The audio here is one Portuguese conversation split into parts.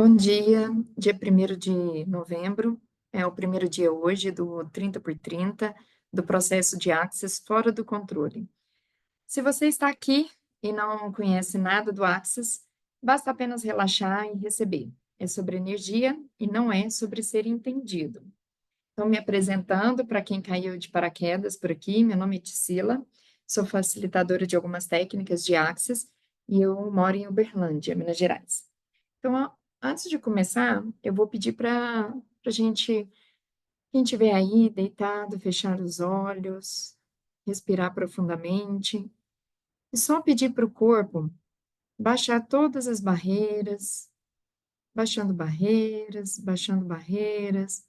Bom dia, dia 1º de novembro, é o primeiro dia hoje do 30 por 30 do processo de Access fora do controle. Se você está aqui e não conhece nada do Access, basta apenas relaxar e receber. É sobre energia e não é sobre ser entendido. Então, me apresentando para quem caiu de paraquedas por aqui, meu nome é Tisila, sou facilitadora de algumas técnicas de Access e eu moro em Uberlândia, Minas Gerais. Então, antes de começar, eu vou pedir para a gente, quem estiver aí deitado, fechar os olhos, respirar profundamente, e só pedir para o corpo baixar todas as barreiras, baixando barreiras, baixando barreiras.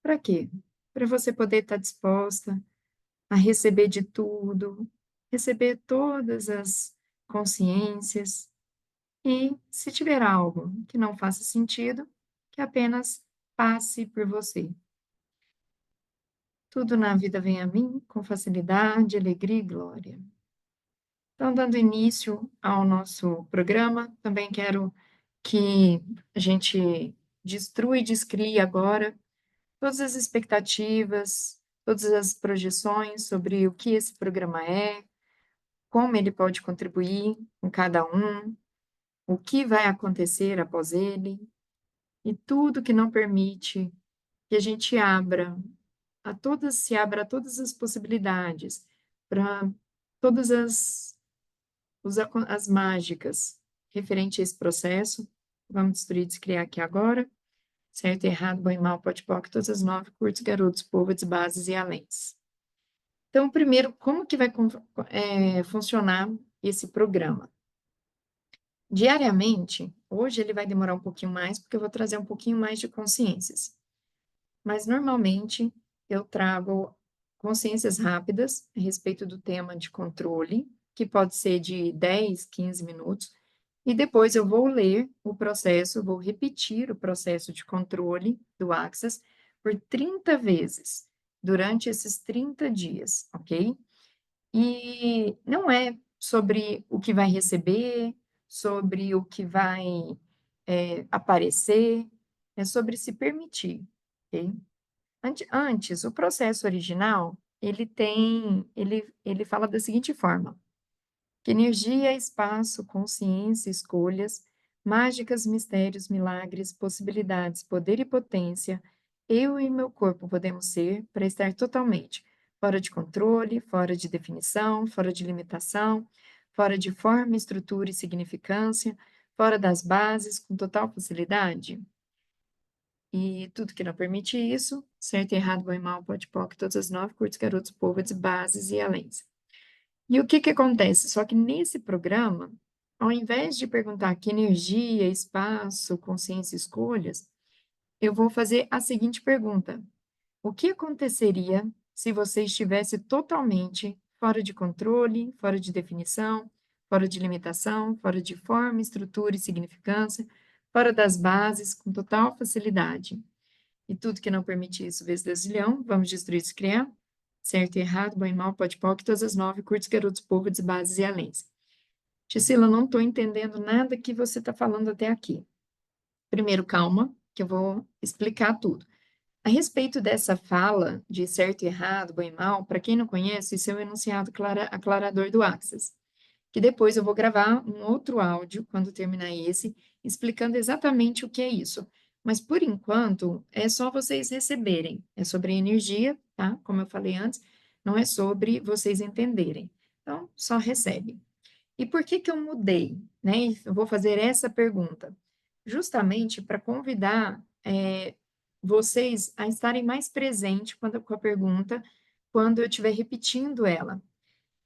Para quê? Para você poder estar disposta a receber de tudo, receber todas as consciências. E se tiver algo que não faça sentido, que apenas passe por você. Tudo na vida vem a mim com facilidade, alegria e glória. Então, dando início ao nosso programa, também quero que a gente destrua e descrie agora todas as expectativas, todas as projeções sobre o que esse programa é, como ele pode contribuir com cada um, o que vai acontecer após ele, e tudo que não permite que a gente se abra a todas as possibilidades, para todas as mágicas referente a esse processo. Vamos destruir e descriar aqui agora, certo, errado, bom e mal, pode poc, todas as 9, curtos, garotos, povos, bases e aléns. Então, primeiro, como que vai funcionar esse programa? Diariamente, hoje ele vai demorar um pouquinho mais, porque eu vou trazer um pouquinho mais de consciências. Mas, normalmente, eu trago consciências rápidas a respeito do tema de controle, que pode ser de 10, 15 minutos, e depois eu vou ler o processo, vou repetir o processo de controle do Access por 30 vezes, durante esses 30 dias, ok? E não é sobre o que vai receber, sobre o que vai aparecer, é sobre se permitir, ok? Antes, o processo original, ele fala da seguinte forma: que energia, espaço, consciência, escolhas, mágicas, mistérios, milagres, possibilidades, poder e potência, eu e meu corpo podemos ser para estar totalmente fora de controle, fora de definição, fora de limitação, fora de forma, estrutura e significância, fora das bases, com total facilidade. E tudo que não permite isso, certo, errado, bom e mal, pode poc, todas as 9, curtos, garotos, povos, bases e aléns. E o que que acontece? Só que nesse programa, ao invés de perguntar que energia, espaço, consciência, escolhas, eu vou fazer a seguinte pergunta: o que aconteceria se você estivesse totalmente fora de controle, fora de definição, fora de limitação, fora de forma, estrutura e significância, fora das bases, com total facilidade? E tudo que não permite isso, vezes dezilhão, vamos destruir e criar. Certo e errado, bom e mal, pode poc, todas as 9, curtos, garotos, povos, bases e aléns. Tisila, não estou entendendo nada que você está falando até aqui. Primeiro, calma, que eu vou explicar tudo. A respeito dessa fala de certo e errado, bom e mal, para quem não conhece, isso é o enunciado aclarador do Access, que depois eu vou gravar um outro áudio, quando terminar esse, explicando exatamente o que é isso. Mas, por enquanto, é só vocês receberem. É sobre energia, tá? Como eu falei antes, não é sobre vocês entenderem. Então, só recebe. E por que que eu mudei, né? Eu vou fazer essa pergunta. Justamente para convidar vocês a estarem mais presentes com a pergunta, quando eu estiver repetindo ela.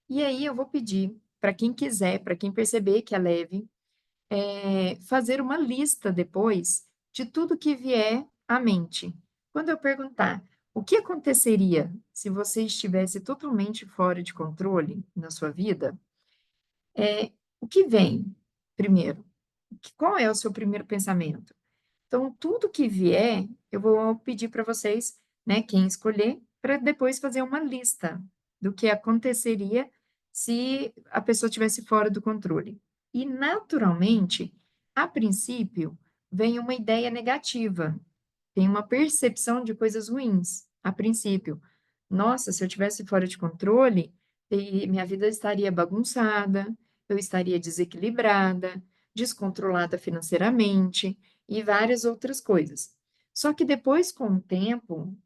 E aí eu vou pedir para quem quiser, para quem perceber que é leve, fazer uma lista depois de tudo que vier à mente. Quando eu perguntar o que aconteceria se você estivesse totalmente fora de controle na sua vida, o que vem primeiro? Qual é o seu primeiro pensamento? Então, tudo que vier, eu vou pedir para vocês, né, quem escolher, para depois fazer uma lista do que aconteceria se a pessoa estivesse fora do controle. E, naturalmente, a princípio, vem uma ideia negativa, tem uma percepção de coisas ruins, a princípio. Nossa, se eu tivesse fora de controle, minha vida estaria bagunçada, eu estaria desequilibrada, descontrolada financeiramente e várias outras coisas. Só que depois, com o tempo,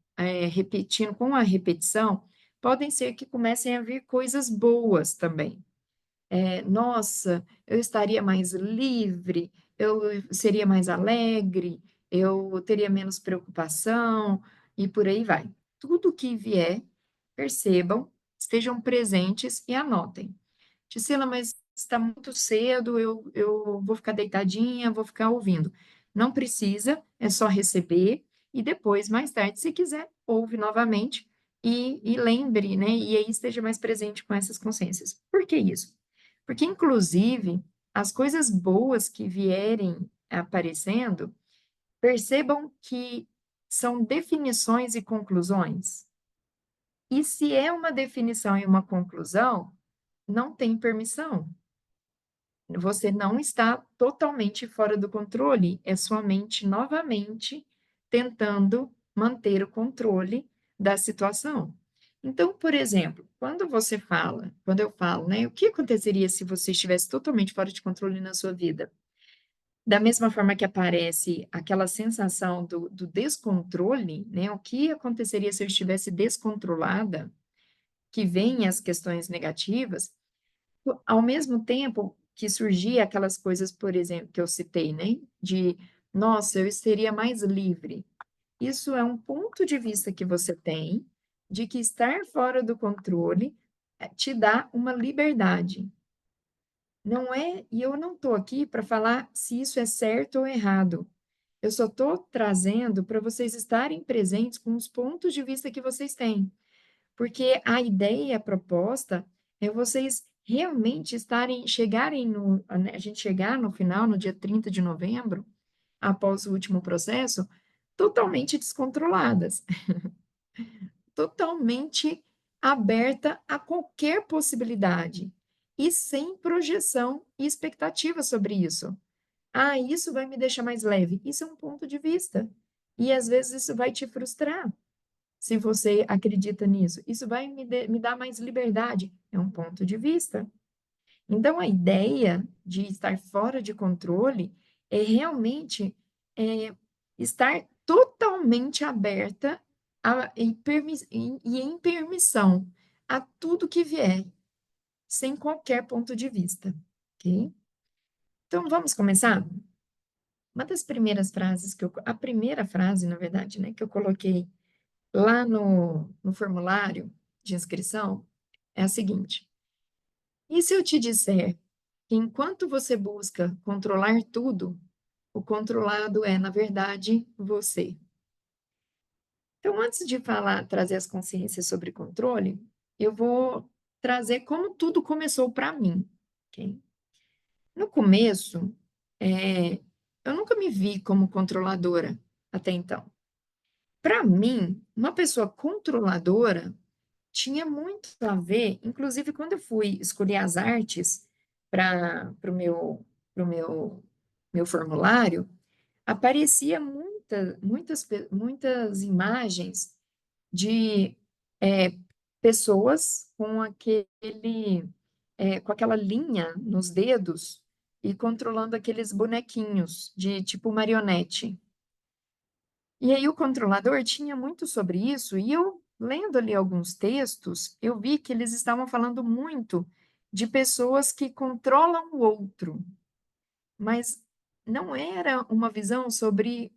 repetindo, com a repetição, podem ser que comecem a vir coisas boas também. Nossa, eu estaria mais livre, eu seria mais alegre, eu teria menos preocupação e por aí vai. Tudo que vier, percebam, estejam presentes e anotem. Tisila, mas está muito cedo, eu vou ficar deitadinha, vou ficar ouvindo. Não precisa, é só receber e depois, mais tarde, se quiser, ouve novamente e lembre, né? E aí esteja mais presente com essas consciências. Por que isso? Porque, inclusive, as coisas boas que vierem aparecendo, percebam que são definições e conclusões. E se é uma definição e uma conclusão, não tem permissão. Você não está totalmente fora do controle, é sua mente novamente tentando manter o controle da situação. Então, por exemplo, quando eu falo, né, o que aconteceria se você estivesse totalmente fora de controle na sua vida? Da mesma forma que aparece aquela sensação do descontrole, né, o que aconteceria se eu estivesse descontrolada, que vem as questões negativas, ao mesmo tempo que surgia aquelas coisas, por exemplo, que eu citei, né, de: "Nossa, eu seria mais livre". Isso é um ponto de vista que você tem, de que estar fora do controle, te dá uma liberdade. Não é e eu não estou aqui para falar se isso é certo ou errado. Eu só estou trazendo para vocês estarem presentes com os pontos de vista que vocês têm. Porque a ideia, a proposta, é vocês realmente chegarem a gente chegar no final, no dia 30 de novembro, após o último processo, totalmente descontroladas, totalmente aberta a qualquer possibilidade e sem projeção e expectativa sobre isso. Ah, isso vai me deixar mais leve. Isso é um ponto de vista. E às vezes isso vai te frustrar. Se você acredita nisso, isso vai me dar mais liberdade. É um ponto de vista. Então, a ideia de estar fora de controle é realmente estar totalmente aberta e em permissão a tudo que vier, sem qualquer ponto de vista, ok? Então, vamos começar? Uma das primeiras frases a primeira frase, na verdade, né, que eu coloquei lá no formulário de inscrição é a seguinte: e se eu te disser que enquanto você busca controlar tudo, o controlado é, na verdade, você? Então, antes de falar, trazer as consciências sobre controle, eu vou trazer como tudo começou para mim, ok? No começo, eh, eu nunca me vi como controladora até então. Para mim, uma pessoa controladora tinha muito a ver, inclusive quando eu fui escolher as artes para o meu formulário, aparecia muitas imagens de pessoas com aquela linha nos dedos e controlando aqueles bonequinhos de tipo marionete. E aí o controlador tinha muito sobre isso, e eu, lendo ali alguns textos, eu vi que eles estavam falando muito de pessoas que controlam o outro, mas não era uma visão sobre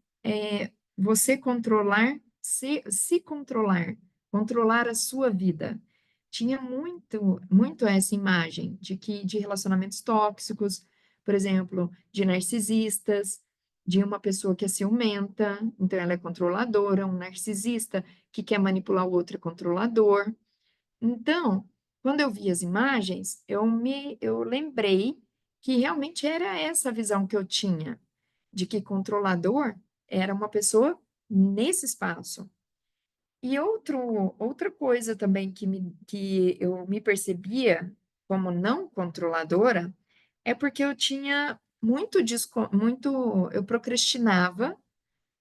você controlar, se controlar, controlar a sua vida. Tinha muito essa imagem de relacionamentos tóxicos, por exemplo, de narcisistas, de uma pessoa que é ciumenta, então ela é controladora, um narcisista que quer manipular o outro é controlador. Então, quando eu vi as imagens, eu lembrei que realmente era essa a visão que eu tinha, de que controlador era uma pessoa nesse espaço. E outra coisa também que eu me percebia como não controladora é porque eu tinha eu procrastinava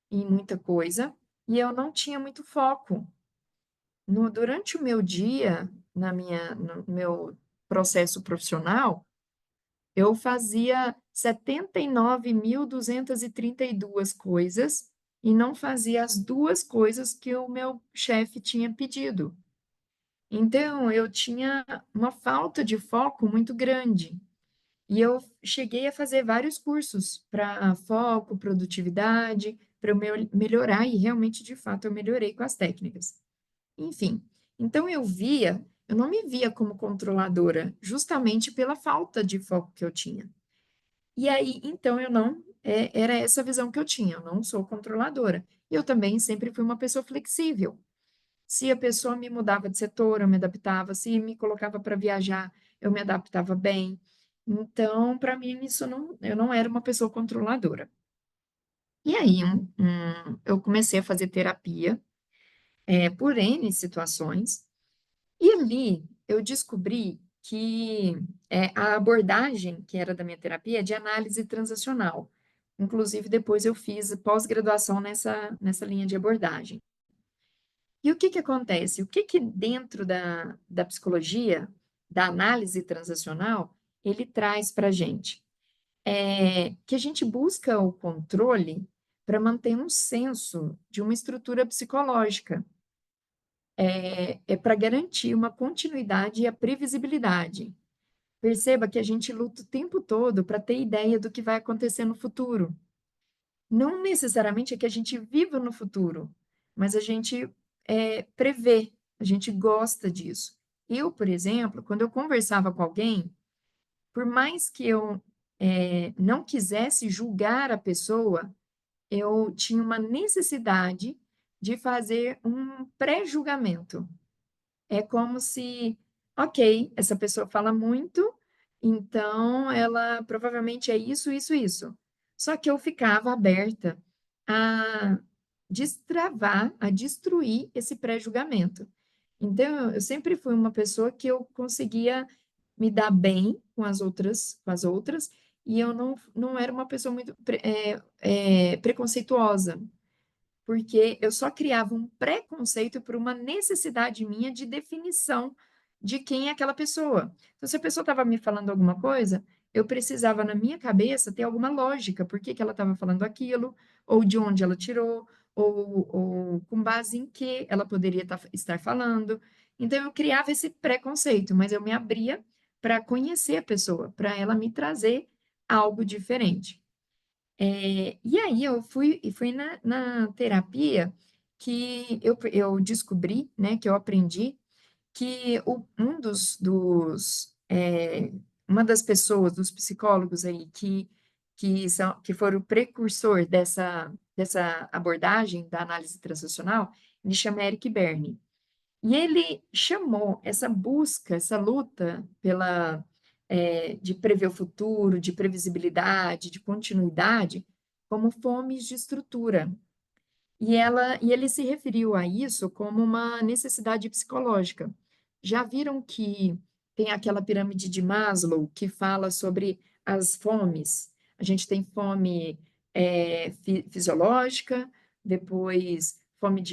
em muita coisa e eu não tinha muito foco. Durante o meu dia, no meu processo profissional, eu fazia 79.232 coisas e não fazia as 2 coisas que o meu chefe tinha pedido. Então, eu tinha uma falta de foco muito grande. E eu cheguei a fazer vários cursos para foco, produtividade, para eu melhorar, e realmente, de fato, eu melhorei com as técnicas. Enfim, então eu não me via como controladora, justamente pela falta de foco que eu tinha. E aí, então, eu não, era essa a visão que eu tinha, eu não sou controladora. Eu também sempre fui uma pessoa flexível. Se a pessoa me mudava de setor, eu me adaptava. Se me colocava para viajar, eu me adaptava bem. Então, para mim, eu não era uma pessoa controladora. E aí, eu comecei a fazer terapia, por N situações, e ali eu descobri que a abordagem que era da minha terapia é de análise transacional. Inclusive, depois eu fiz pós-graduação nessa linha de abordagem. E o que que acontece? O que que dentro da psicologia, da análise transacional, ele traz para a gente? É que a gente busca o controle para manter um senso de uma estrutura psicológica. É para garantir uma continuidade e a previsibilidade. Perceba que a gente luta o tempo todo para ter ideia do que vai acontecer no futuro. Não necessariamente é que a gente viva no futuro, mas a gente prevê, a gente gosta disso. Eu, por exemplo, quando eu conversava com alguém, por mais que eu não quisesse julgar a pessoa, eu tinha uma necessidade de fazer um pré-julgamento. É como se, ok, essa pessoa fala muito, então ela provavelmente é isso, isso, isso. Só que eu ficava aberta a destravar, a destruir esse pré-julgamento. Então, eu sempre fui uma pessoa que eu conseguia me dar bem com as outras, e eu não era uma pessoa muito preconceituosa, porque eu só criava um preconceito por uma necessidade minha de definição de quem é aquela pessoa. Então, se a pessoa estava me falando alguma coisa, eu precisava, na minha cabeça, ter alguma lógica, por que que ela estava falando aquilo, ou de onde ela tirou, ou com base em que ela poderia estar falando. Então, eu criava esse preconceito, mas eu me abria para conhecer a pessoa, para ela me trazer algo diferente. E aí eu fui na terapia que eu descobri, né, que eu aprendi que uma das pessoas, dos psicólogos aí que foram o precursor dessa abordagem da análise transacional, ele chama Eric Berne. E ele chamou essa busca, essa luta de prever o futuro, de previsibilidade, de continuidade, como fomes de estrutura. E ele se referiu a isso como uma necessidade psicológica. Já viram que tem aquela pirâmide de Maslow que fala sobre as fomes? A gente tem fome fisiológica, depois fome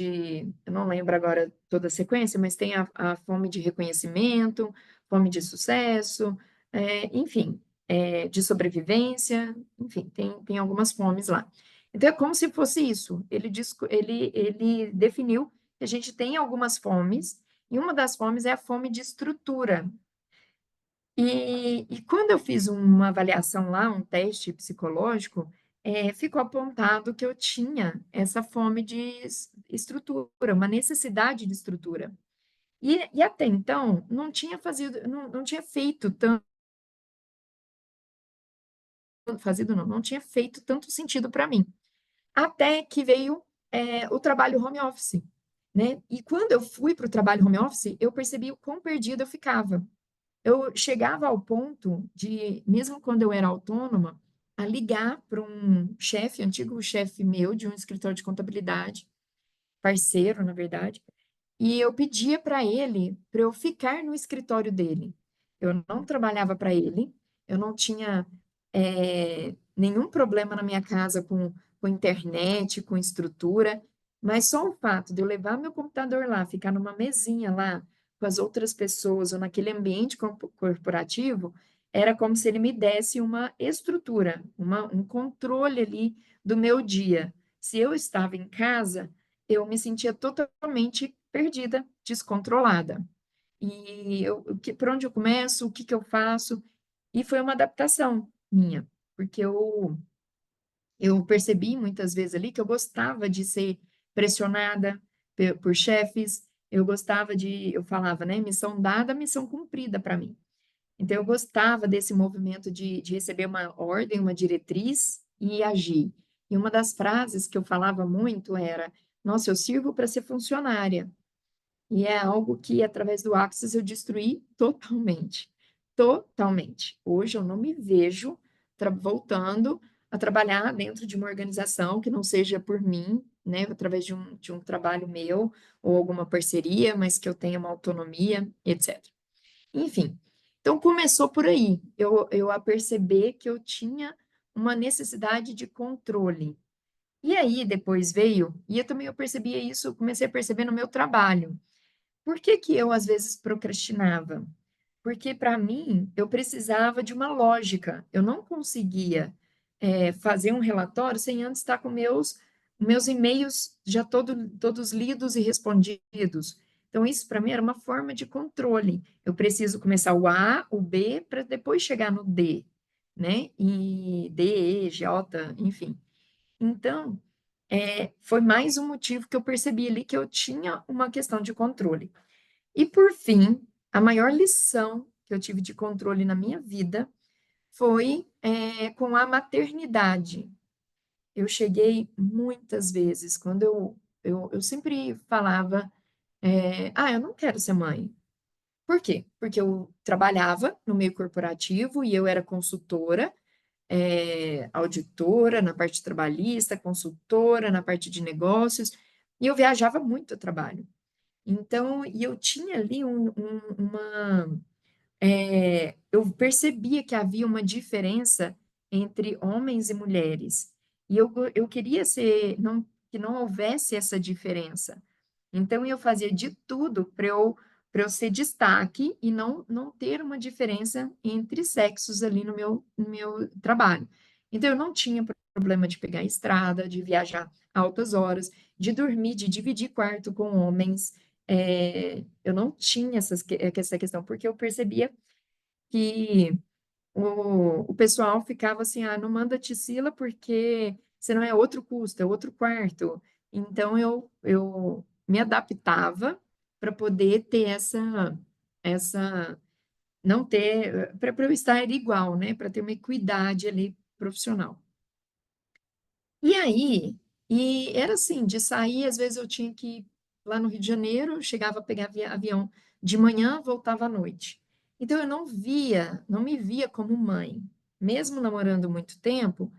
eu não lembro agora toda a sequência, mas tem a fome de reconhecimento, fome de sucesso, enfim, de sobrevivência, enfim, tem algumas fomes lá. Então, é como se fosse isso. Ele definiu que a gente tem algumas fomes, e uma das fomes é a fome de estrutura. E quando eu fiz uma avaliação lá, um teste psicológico, ficou apontado que eu tinha essa fome de estrutura, uma necessidade de estrutura. E até então, não tinha feito tanto, fazido não tinha feito tanto sentido para mim. Até que veio o trabalho home office, né? E quando eu fui para o trabalho home office, eu percebi o quão perdida eu ficava. Eu chegava ao ponto de, mesmo quando eu era autônoma, a ligar para um chefe, antigo chefe meu, de um escritório de contabilidade, parceiro, na verdade, e eu pedia para ele para eu ficar no escritório dele. Eu não trabalhava para ele, eu não tinha. nenhum problema na minha casa com internet, com estrutura, mas só o fato de eu levar meu computador lá, ficar numa mesinha lá com as outras pessoas ou naquele ambiente corporativo, era como se ele me desse uma estrutura, um controle ali do meu dia. Se eu estava em casa, eu me sentia totalmente perdida, descontrolada. E por onde eu começo, o que que eu faço? E foi uma adaptação minha, porque eu percebi muitas vezes ali que eu gostava de ser pressionada por chefes, eu falava, né, missão dada, missão cumprida para mim. Então eu gostava desse movimento de receber uma ordem, uma diretriz e agir. E uma das frases que eu falava muito era: "Nossa, eu sirvo para ser funcionária". E é algo que, através do Axis, eu destruí totalmente. Totalmente. Hoje eu não me vejo voltando a trabalhar dentro de uma organização que não seja por mim, né, através de um trabalho meu ou alguma parceria, mas que eu tenha uma autonomia, etc. Enfim, então começou por aí, eu a perceber que eu tinha uma necessidade de controle. E aí depois veio, e eu percebia isso, comecei a perceber no meu trabalho. Por que que eu, às vezes, procrastinava? Porque, para mim, eu precisava de uma lógica. Eu não conseguia, fazer um relatório sem antes estar com meus e-mails já todos lidos e respondidos. Então, isso para mim era uma forma de controle. Eu preciso começar o A, o B, para depois chegar no D, né? E D, E, J, enfim. Então, foi mais um motivo que eu percebi ali que eu tinha uma questão de controle. E por fim, a maior lição que eu tive de controle na minha vida foi, com a maternidade. Eu cheguei muitas vezes, quando eu sempre falava, "Ah, eu não quero ser mãe". Por quê? Porque eu trabalhava no meio corporativo e eu era consultora, auditora na parte trabalhista, consultora na parte de negócios, e eu viajava muito a trabalho. Então, e eu tinha ali eu percebia que havia uma diferença entre homens e mulheres. E eu queria que não houvesse essa diferença. Então, eu fazia de tudo para eu ser destaque e não ter uma diferença entre sexos ali no meu trabalho. Então, eu não tinha problema de pegar a estrada, de viajar altas horas, de dormir, de dividir quarto com homens. Eu não tinha essa questão, porque eu percebia que o pessoal ficava assim: "Ah, não manda Tisila porque senão é outro custo, é outro quarto". Então eu me adaptava para poder ter essa não ter para eu estar igual, né, para ter uma equidade ali profissional. E aí, era assim, de sair, às vezes eu tinha que ir lá no Rio de Janeiro, eu chegava a pegar avião de manhã, voltava à noite. Então eu não me via como mãe. Mesmo namorando muito tempo,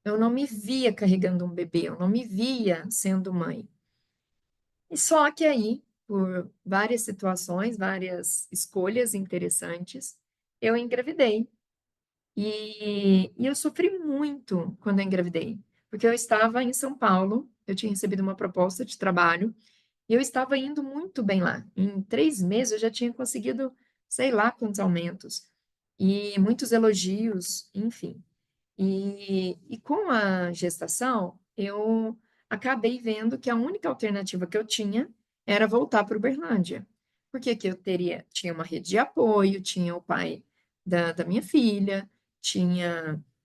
eu não me via carregando um bebê, eu não me via sendo mãe. E só que aí, por várias situações, várias escolhas interessantes, eu engravidei. E eu sofri muito quando eu engravidei, porque eu estava em São Paulo, eu tinha recebido uma proposta de trabalho, e eu estava indo muito bem lá. Em 3 meses eu já tinha conseguido sei lá quantos aumentos, e muitos elogios, enfim. E com a gestação, eu acabei vendo que a única alternativa que eu tinha era voltar para Uberlândia, porque aqui tinha uma rede de apoio, tinha o pai da minha filha,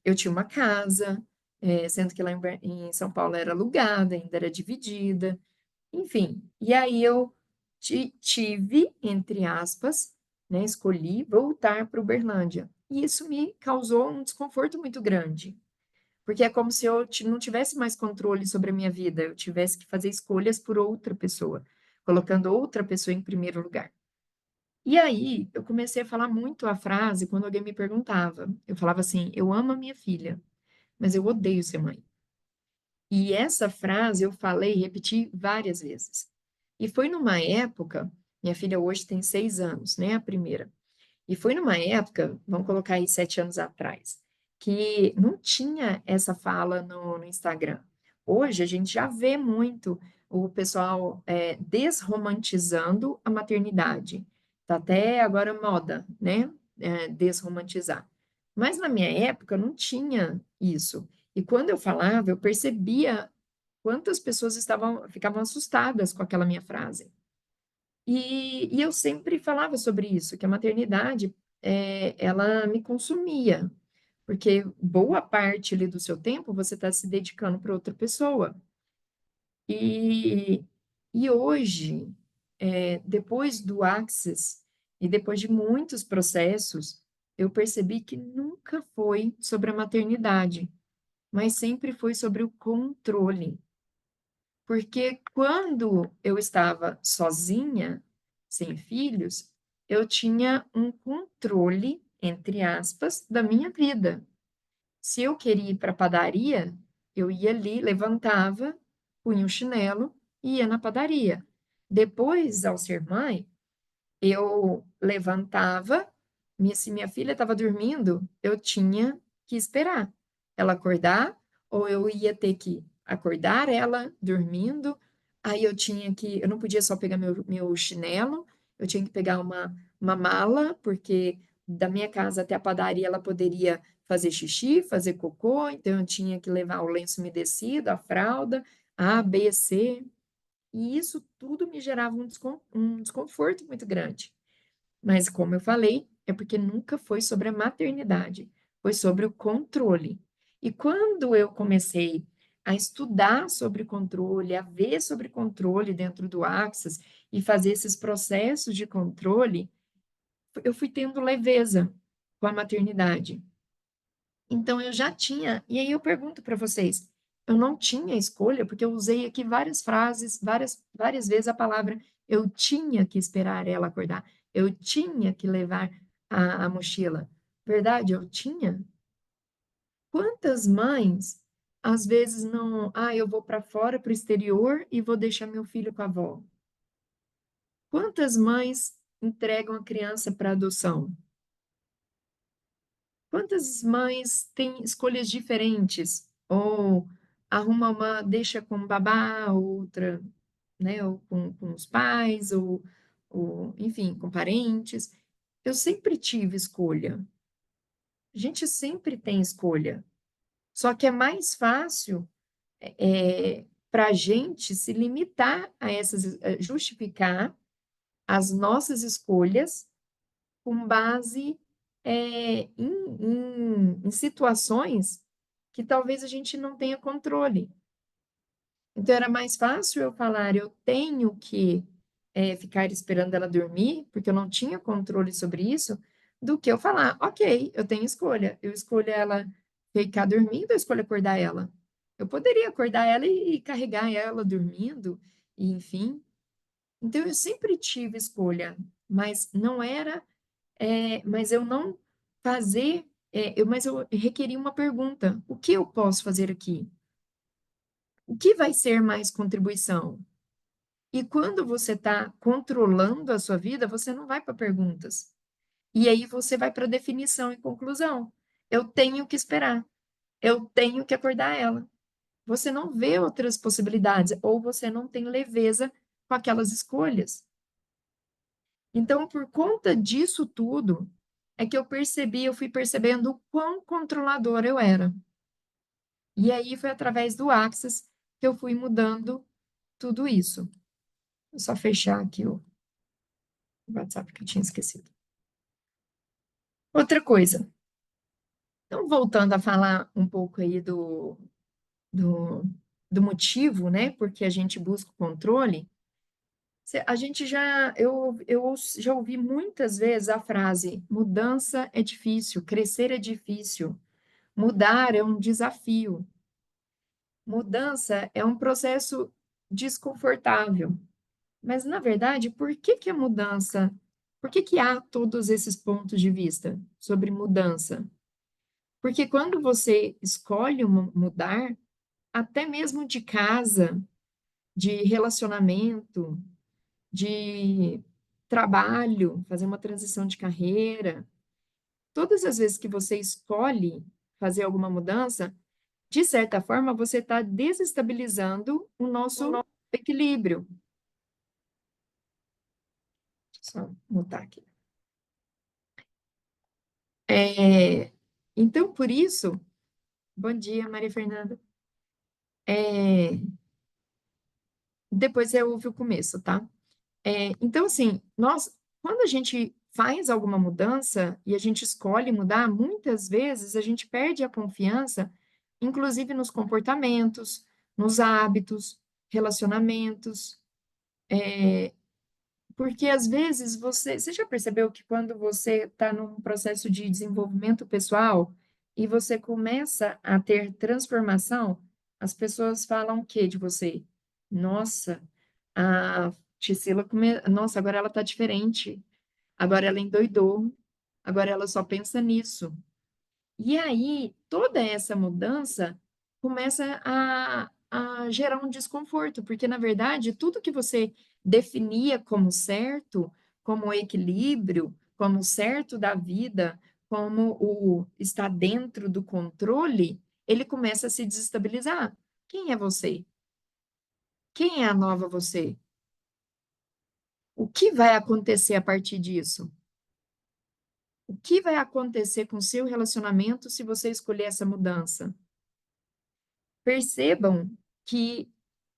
eu tinha uma casa, sendo que lá em São Paulo era alugada, ainda era dividida, enfim. E aí eu tive, entre aspas, né, escolhi voltar para Uberlândia. E isso me causou um desconforto muito grande, porque é como se eu não tivesse mais controle sobre a minha vida, eu tivesse que fazer escolhas por outra pessoa, colocando outra pessoa em primeiro lugar. E aí eu comecei a falar muito a frase quando alguém me perguntava. Eu falava assim: "Eu amo a minha filha, mas eu odeio ser mãe". E essa frase eu falei e repeti várias vezes. E foi numa época, minha filha hoje tem 6 anos, né, a primeira. E foi numa época, vamos colocar aí 7 anos atrás, que não tinha essa fala no Instagram. Hoje a gente já vê muito o pessoal, desromantizando a maternidade. Tá até agora moda, né, desromantizar. Mas na minha época não tinha isso. E quando eu falava, eu percebia quantas pessoas ficavam assustadas com aquela minha frase. E eu sempre falava sobre isso, que a maternidade, ela me consumia, porque boa parte ali do seu tempo você está se dedicando para outra pessoa. E, e hoje, depois do Access e depois de muitos processos, eu percebi que nunca foi sobre a maternidade, mas sempre foi sobre o controle. Porque quando eu estava sozinha, sem filhos, eu tinha um controle, entre aspas, da minha vida. Se eu queria ir para a padaria, eu ia ali, levantava, punha o chinelo e ia na padaria. Depois, ao ser mãe, eu levantava, se minha filha estava dormindo, eu tinha que esperar ela acordar, ou eu ia ter que acordar ela dormindo, aí eu não podia só pegar meu chinelo, eu tinha que pegar uma mala, porque da minha casa até a padaria ela poderia fazer xixi, fazer cocô, então eu tinha que levar o lenço umedecido, a fralda, A, B, C, e isso tudo me gerava um desconforto muito grande. Mas, como eu falei, é porque nunca foi sobre a maternidade, foi sobre o controle. E quando eu comecei a estudar sobre controle, a ver sobre controle dentro do Axis e fazer esses processos de controle, eu fui tendo leveza com a maternidade. Então eu já tinha, e aí eu pergunto para vocês, eu não tinha escolha, porque eu usei aqui várias frases, várias vezes a palavra eu tinha que esperar ela acordar, eu tinha que levar a mochila. Verdade, eu tinha? Quantas mães às vezes não, eu vou para fora, para o exterior e vou deixar meu filho com a avó? Quantas mães entregam a criança para adoção? Quantas mães têm escolhas diferentes? Ou arruma uma, deixa com babá, outra, né, ou com os pais, ou, enfim, com parentes. Eu sempre tive escolha. A gente sempre tem escolha. Só que é mais fácil para a gente se limitar a essas, justificar as nossas escolhas com base em situações que talvez a gente não tenha controle. Então, era mais fácil eu falar, eu tenho que ficar esperando ela dormir, porque eu não tinha controle sobre isso, do que eu falar, ok, eu tenho escolha. Eu escolho ela ficar dormindo, eu escolho acordar ela. Eu poderia acordar ela e carregar ela dormindo, e enfim. Então, eu sempre tive escolha, mas não era mas eu não fazer, mas eu requeria uma pergunta: o que eu posso fazer aqui? O que vai ser mais contribuição? E quando você está controlando a sua vida, você não vai para perguntas. E aí você vai para definição e conclusão. Eu tenho que esperar. Eu tenho que acordar ela. Você não vê outras possibilidades, ou você não tem leveza com aquelas escolhas. Então, por conta disso tudo, é que eu fui percebendo o quão controladora eu era. E aí foi através do Access que eu fui mudando tudo isso. Vou só fechar aqui o WhatsApp que eu tinha esquecido. Outra coisa, então voltando a falar um pouco aí do, do motivo, né, porque a gente busca o controle, a gente eu já ouvi muitas vezes a frase: mudança é difícil, crescer é difícil, mudar é um desafio. Mudança é um processo desconfortável. Mas, na verdade, por que que a mudança, por que que há todos esses pontos de vista sobre mudança? Porque quando você escolhe mudar, até mesmo de casa, de relacionamento, de trabalho, fazer uma transição de carreira, todas as vezes que você escolhe, fazer alguma mudança, de certa forma, você está desestabilizando o nosso equilíbrio. Só mutar aqui. Então, por isso, bom dia, Maria Fernanda. Depois você ouve o começo, tá? Então, assim, quando a gente faz alguma mudança e a gente escolhe mudar, muitas vezes a gente perde a confiança, inclusive nos comportamentos, nos hábitos, relacionamentos. Porque às vezes você já percebeu que quando você está num processo de desenvolvimento pessoal e você começa a ter transformação, as pessoas falam o quê de você? Nossa, a nossa, agora ela está diferente, agora ela endoidou, agora ela só pensa nisso. E aí, toda essa mudança começa a gerar um desconforto, porque, na verdade, tudo que você definia como certo, como equilíbrio, como certo da vida, como o estar dentro do controle, ele começa a se desestabilizar. Quem é você? Quem é a nova você? O que vai acontecer a partir disso? O que vai acontecer com o seu relacionamento se você escolher essa mudança? Percebam que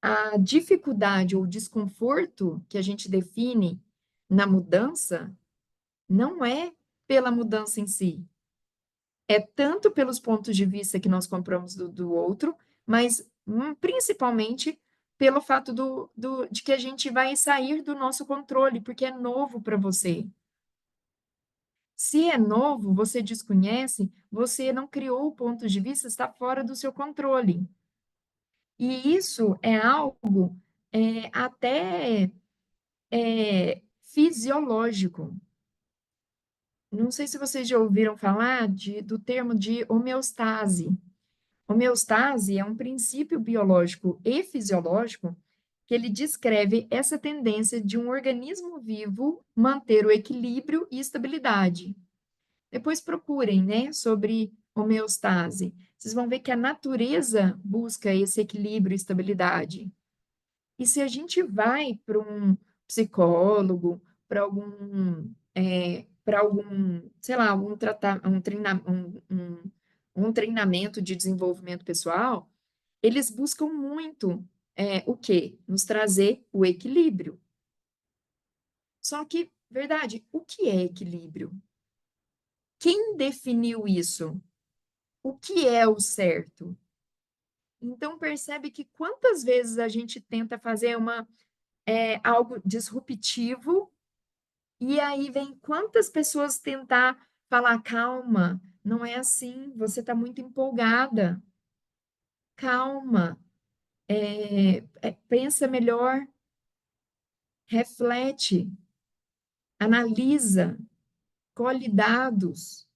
a dificuldade ou desconforto que a gente define na mudança não é pela mudança em si, é tanto pelos pontos de vista que nós compramos do outro, mas principalmente pelo fato de que a gente vai sair do nosso controle, porque é novo para você. Se é novo, você desconhece, você não criou o ponto de vista, está fora do seu controle. E isso é algo até fisiológico. Não sei se vocês já ouviram falar do termo de homeostase. Homeostase é um princípio biológico e fisiológico que ele descreve essa tendência de um organismo vivo manter o equilíbrio e estabilidade. Depois procurem, né, sobre homeostase. Vocês vão ver que a natureza busca esse equilíbrio e estabilidade. E se a gente vai para um psicólogo, para algum, sei lá, um treinamento de desenvolvimento pessoal, eles buscam muito o quê? Nos trazer o equilíbrio. Só que, verdade, o que é equilíbrio? Quem definiu isso? O que é o certo? Então, percebe que quantas vezes a gente tenta fazer algo disruptivo. E aí vem quantas pessoas tentar falar, calma, não é assim, você está muito empolgada, calma, pensa melhor, reflete, analisa, colhe dados,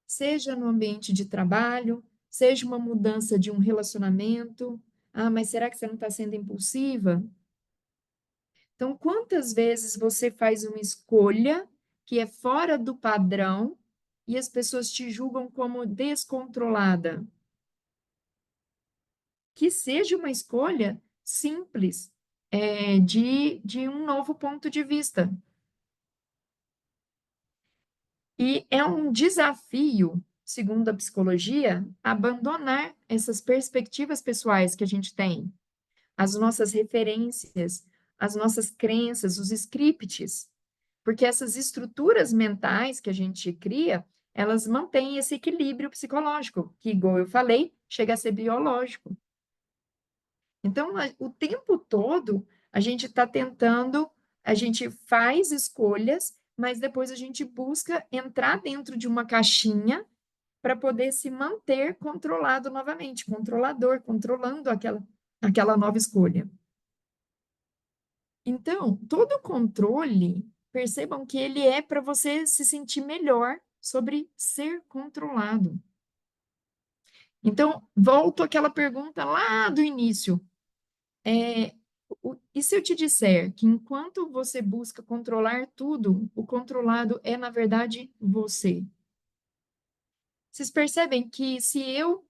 seja no ambiente de trabalho, seja uma mudança de um relacionamento. Ah, mas será que você não está sendo impulsiva? Então, quantas vezes você faz uma escolha que é fora do padrão e as pessoas te julgam como descontrolada? Que seja uma escolha simples, de um novo ponto de vista. E é um desafio, segundo a psicologia, abandonar essas perspectivas pessoais que a gente tem, as nossas referências, as nossas crenças, os scripts. Porque essas estruturas mentais que a gente cria, elas mantêm esse equilíbrio psicológico, que, igual eu falei, chega a ser biológico. Então, o tempo todo, a gente está tentando, a gente faz escolhas, mas depois a gente busca entrar dentro de uma caixinha para poder se manter controlado novamente, controlador, controlando aquela nova escolha. Então, todo controle, percebam que ele é para você se sentir melhor sobre ser controlado. Então, volto àquela pergunta lá do início. E se eu te disser que enquanto você busca controlar tudo, o controlado é, na verdade, você? Vocês percebem que se eu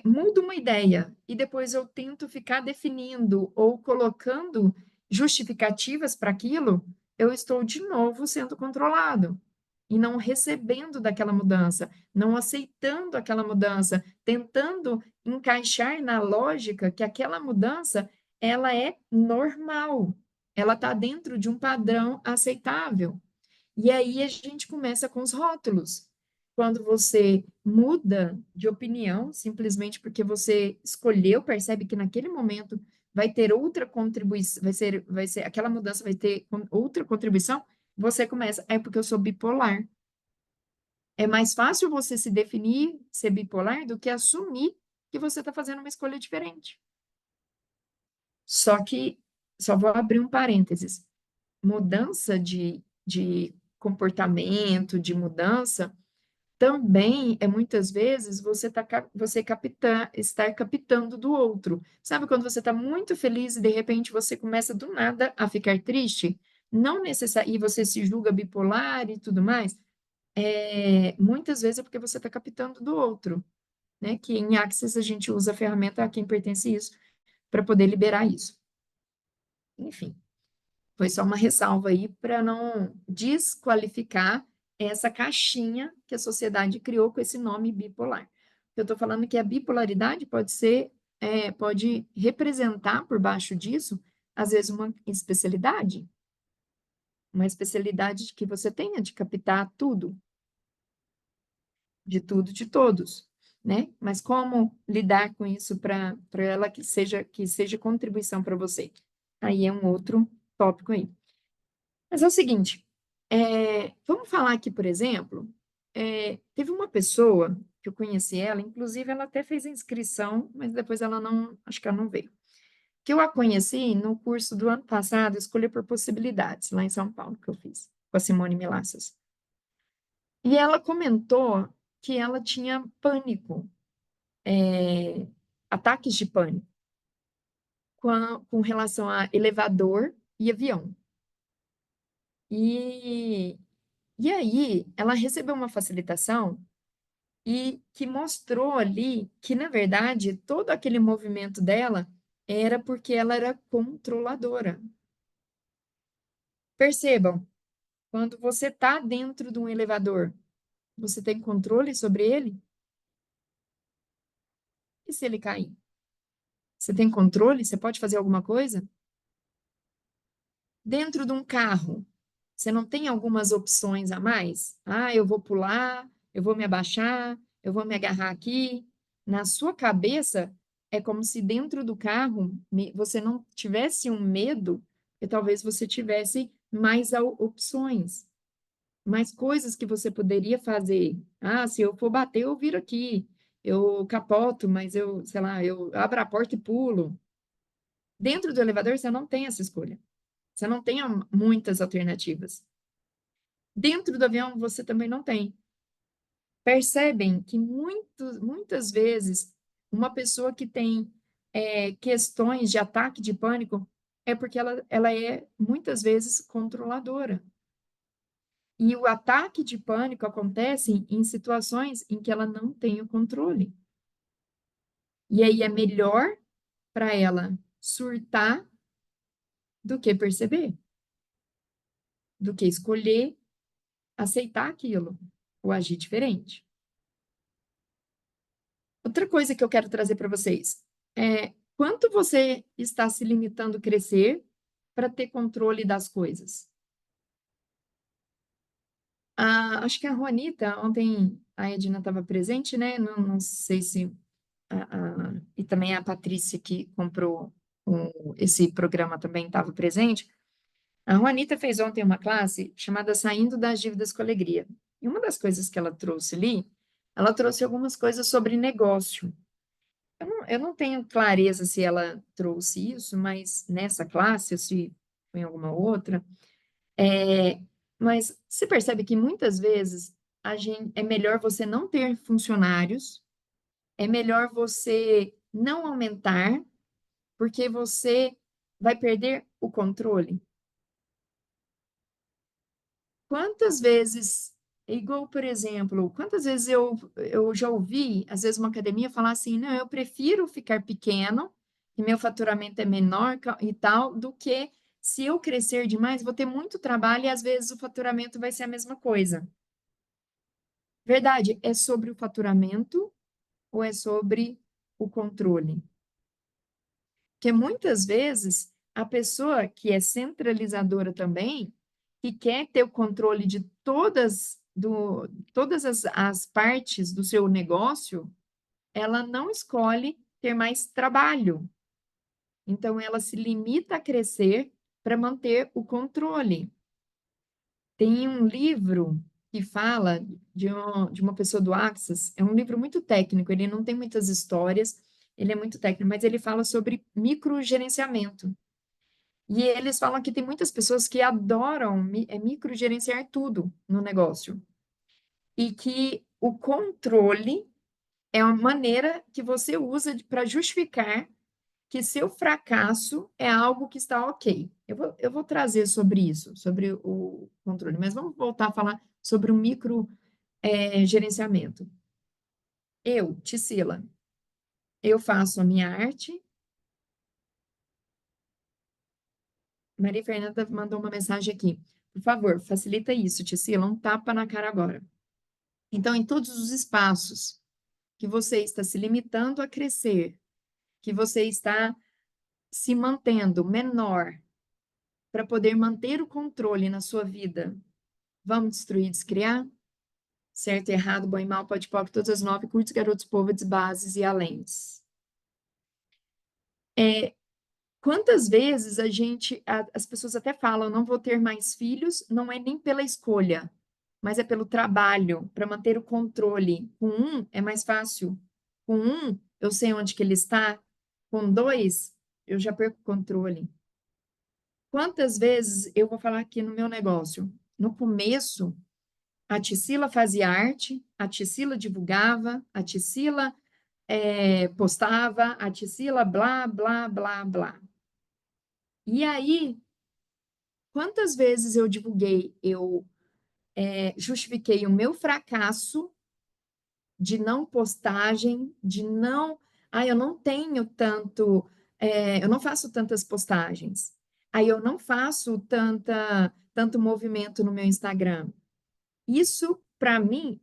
mudo uma ideia e depois eu tento ficar definindo ou colocando justificativas para aquilo, eu estou de novo sendo controlado e não recebendo daquela mudança, não aceitando aquela mudança, tentando encaixar na lógica que aquela mudança ela é normal, ela está dentro de um padrão aceitável. E aí a gente começa com os rótulos. Quando você muda de opinião, simplesmente porque você escolheu, percebe que naquele momento vai ter outra contribuição, vai ser, aquela mudança vai ter outra contribuição, você começa, é porque eu sou bipolar. É mais fácil você se definir ser bipolar do que assumir que você está fazendo uma escolha diferente. Só que, só vou abrir um parênteses, mudança de comportamento, de mudança, também é muitas vezes estar captando do outro. Sabe quando você está muito feliz e de repente você começa do nada a ficar triste? Não necessariamente, e você se julga bipolar e tudo mais, muitas vezes é porque você está captando do outro, né? Que em Axis a gente usa a ferramenta a quem pertence isso para poder liberar isso. Enfim. Foi só uma ressalva aí para não desqualificar essa caixinha que a sociedade criou com esse nome bipolar. Eu estou falando que a bipolaridade pode representar por baixo disso, às vezes, uma especialidade que você tenha de captar tudo, de tudo, de todos, né? Mas como lidar com isso para ela que seja contribuição para você? Aí é um outro tópico aí. Mas é o seguinte, vamos falar aqui, por exemplo, teve uma pessoa que eu conheci ela, inclusive ela até fez a inscrição, mas depois ela não, acho que ela não veio. Que eu a conheci no curso do ano passado, Escolha por Possibilidades, lá em São Paulo, que eu fiz, com a Simone Milassas. E ela comentou que ela tinha pânico, ataques de pânico, com relação a elevador e avião. E, e aí, ela recebeu uma facilitação e que mostrou ali que, na verdade, todo aquele movimento dela era porque ela era controladora. Percebam, quando você está dentro de um elevador, você tem controle sobre ele? E se ele cair? Você tem controle? Você pode fazer alguma coisa? Dentro de um carro, você não tem algumas opções a mais? Ah, eu vou pular, eu vou me abaixar, eu vou me agarrar aqui. Na sua cabeça, é como se dentro do carro você não tivesse um medo, e talvez você tivesse mais opções, mais coisas que você poderia fazer. Ah, se eu for bater, eu viro aqui. Eu capoto, mas eu, sei lá, eu abro a porta e pulo. Dentro do elevador, você não tem essa escolha. Você não tem muitas alternativas. Dentro do avião, você também não tem. Percebem que muitas vezes uma pessoa que tem questões de ataque de pânico é porque ela é muitas vezes controladora. E o ataque de pânico acontece em situações em que ela não tem o controle. E aí é melhor para ela surtar do que perceber, do que escolher aceitar aquilo ou agir diferente. Outra coisa que eu quero trazer para vocês é quanto você está se limitando a crescer para ter controle das coisas. Acho que a Juanita, ontem a Edna estava presente, né? Não sei se. E também a Patrícia, que comprou esse programa, também estava presente. A Juanita fez ontem uma classe chamada Saindo das Dívidas com Alegria. E uma das coisas que ela trouxe ali, ela trouxe algumas coisas sobre negócio. Eu não tenho clareza se ela trouxe isso, mas nessa classe, ou se foi em alguma outra, mas você percebe que muitas vezes é melhor você não ter funcionários, é melhor você não aumentar, porque você vai perder o controle. Quantas vezes É igual, por exemplo, quantas vezes eu já ouvi, às vezes, uma academia falar assim, não, eu prefiro ficar pequeno, que meu faturamento é menor e tal, do que se eu crescer demais, vou ter muito trabalho e às vezes o faturamento vai ser a mesma coisa. Verdade, é sobre o faturamento ou é sobre o controle? Porque muitas vezes a pessoa que é centralizadora também, que quer ter o controle de todas as partes do seu negócio, ela não escolhe ter mais trabalho. Então, ela se limita a crescer para manter o controle. Tem um livro que fala de uma pessoa do Axis, é um livro muito técnico, ele não tem muitas histórias, ele é muito técnico, mas ele fala sobre microgerenciamento. E eles falam que tem muitas pessoas que adoram microgerenciar tudo no negócio. E que o controle é uma maneira que você usa para justificar que seu fracasso é algo que está ok. Eu vou trazer sobre isso, sobre o controle, mas vamos voltar a falar sobre o micro, gerenciamento. Eu, Tisila, eu faço a minha arte. Maria Fernanda mandou uma mensagem aqui. Por favor, facilita isso, Tisila, um tapa na cara agora. Então, em todos os espaços que você está se limitando a crescer, que você está se mantendo menor para poder manter o controle na sua vida, vamos destruir, descriar? Certo, errado, bom e mal, pode pode, todas as nove, curtos, garotos, povos, bases e aléns. Quantas vezes as pessoas até falam, não vou ter mais filhos, não é nem pela escolha, mas é pelo trabalho, para manter o controle. Com um é mais fácil. Com um, eu sei onde que ele está. Com dois, eu já perco o controle. Quantas vezes eu vou falar aqui no meu negócio? No começo, a Tisila fazia arte, a Tisila divulgava, a Tisila postava, a Tisila blá, blá, blá, blá. E aí, quantas vezes eu divulguei, eu justifiquei o meu fracasso de não postagem, de não. Ah, eu não tenho tanto. Eu não faço tantas postagens. Aí eu não faço tanto movimento no meu Instagram. Isso, para mim,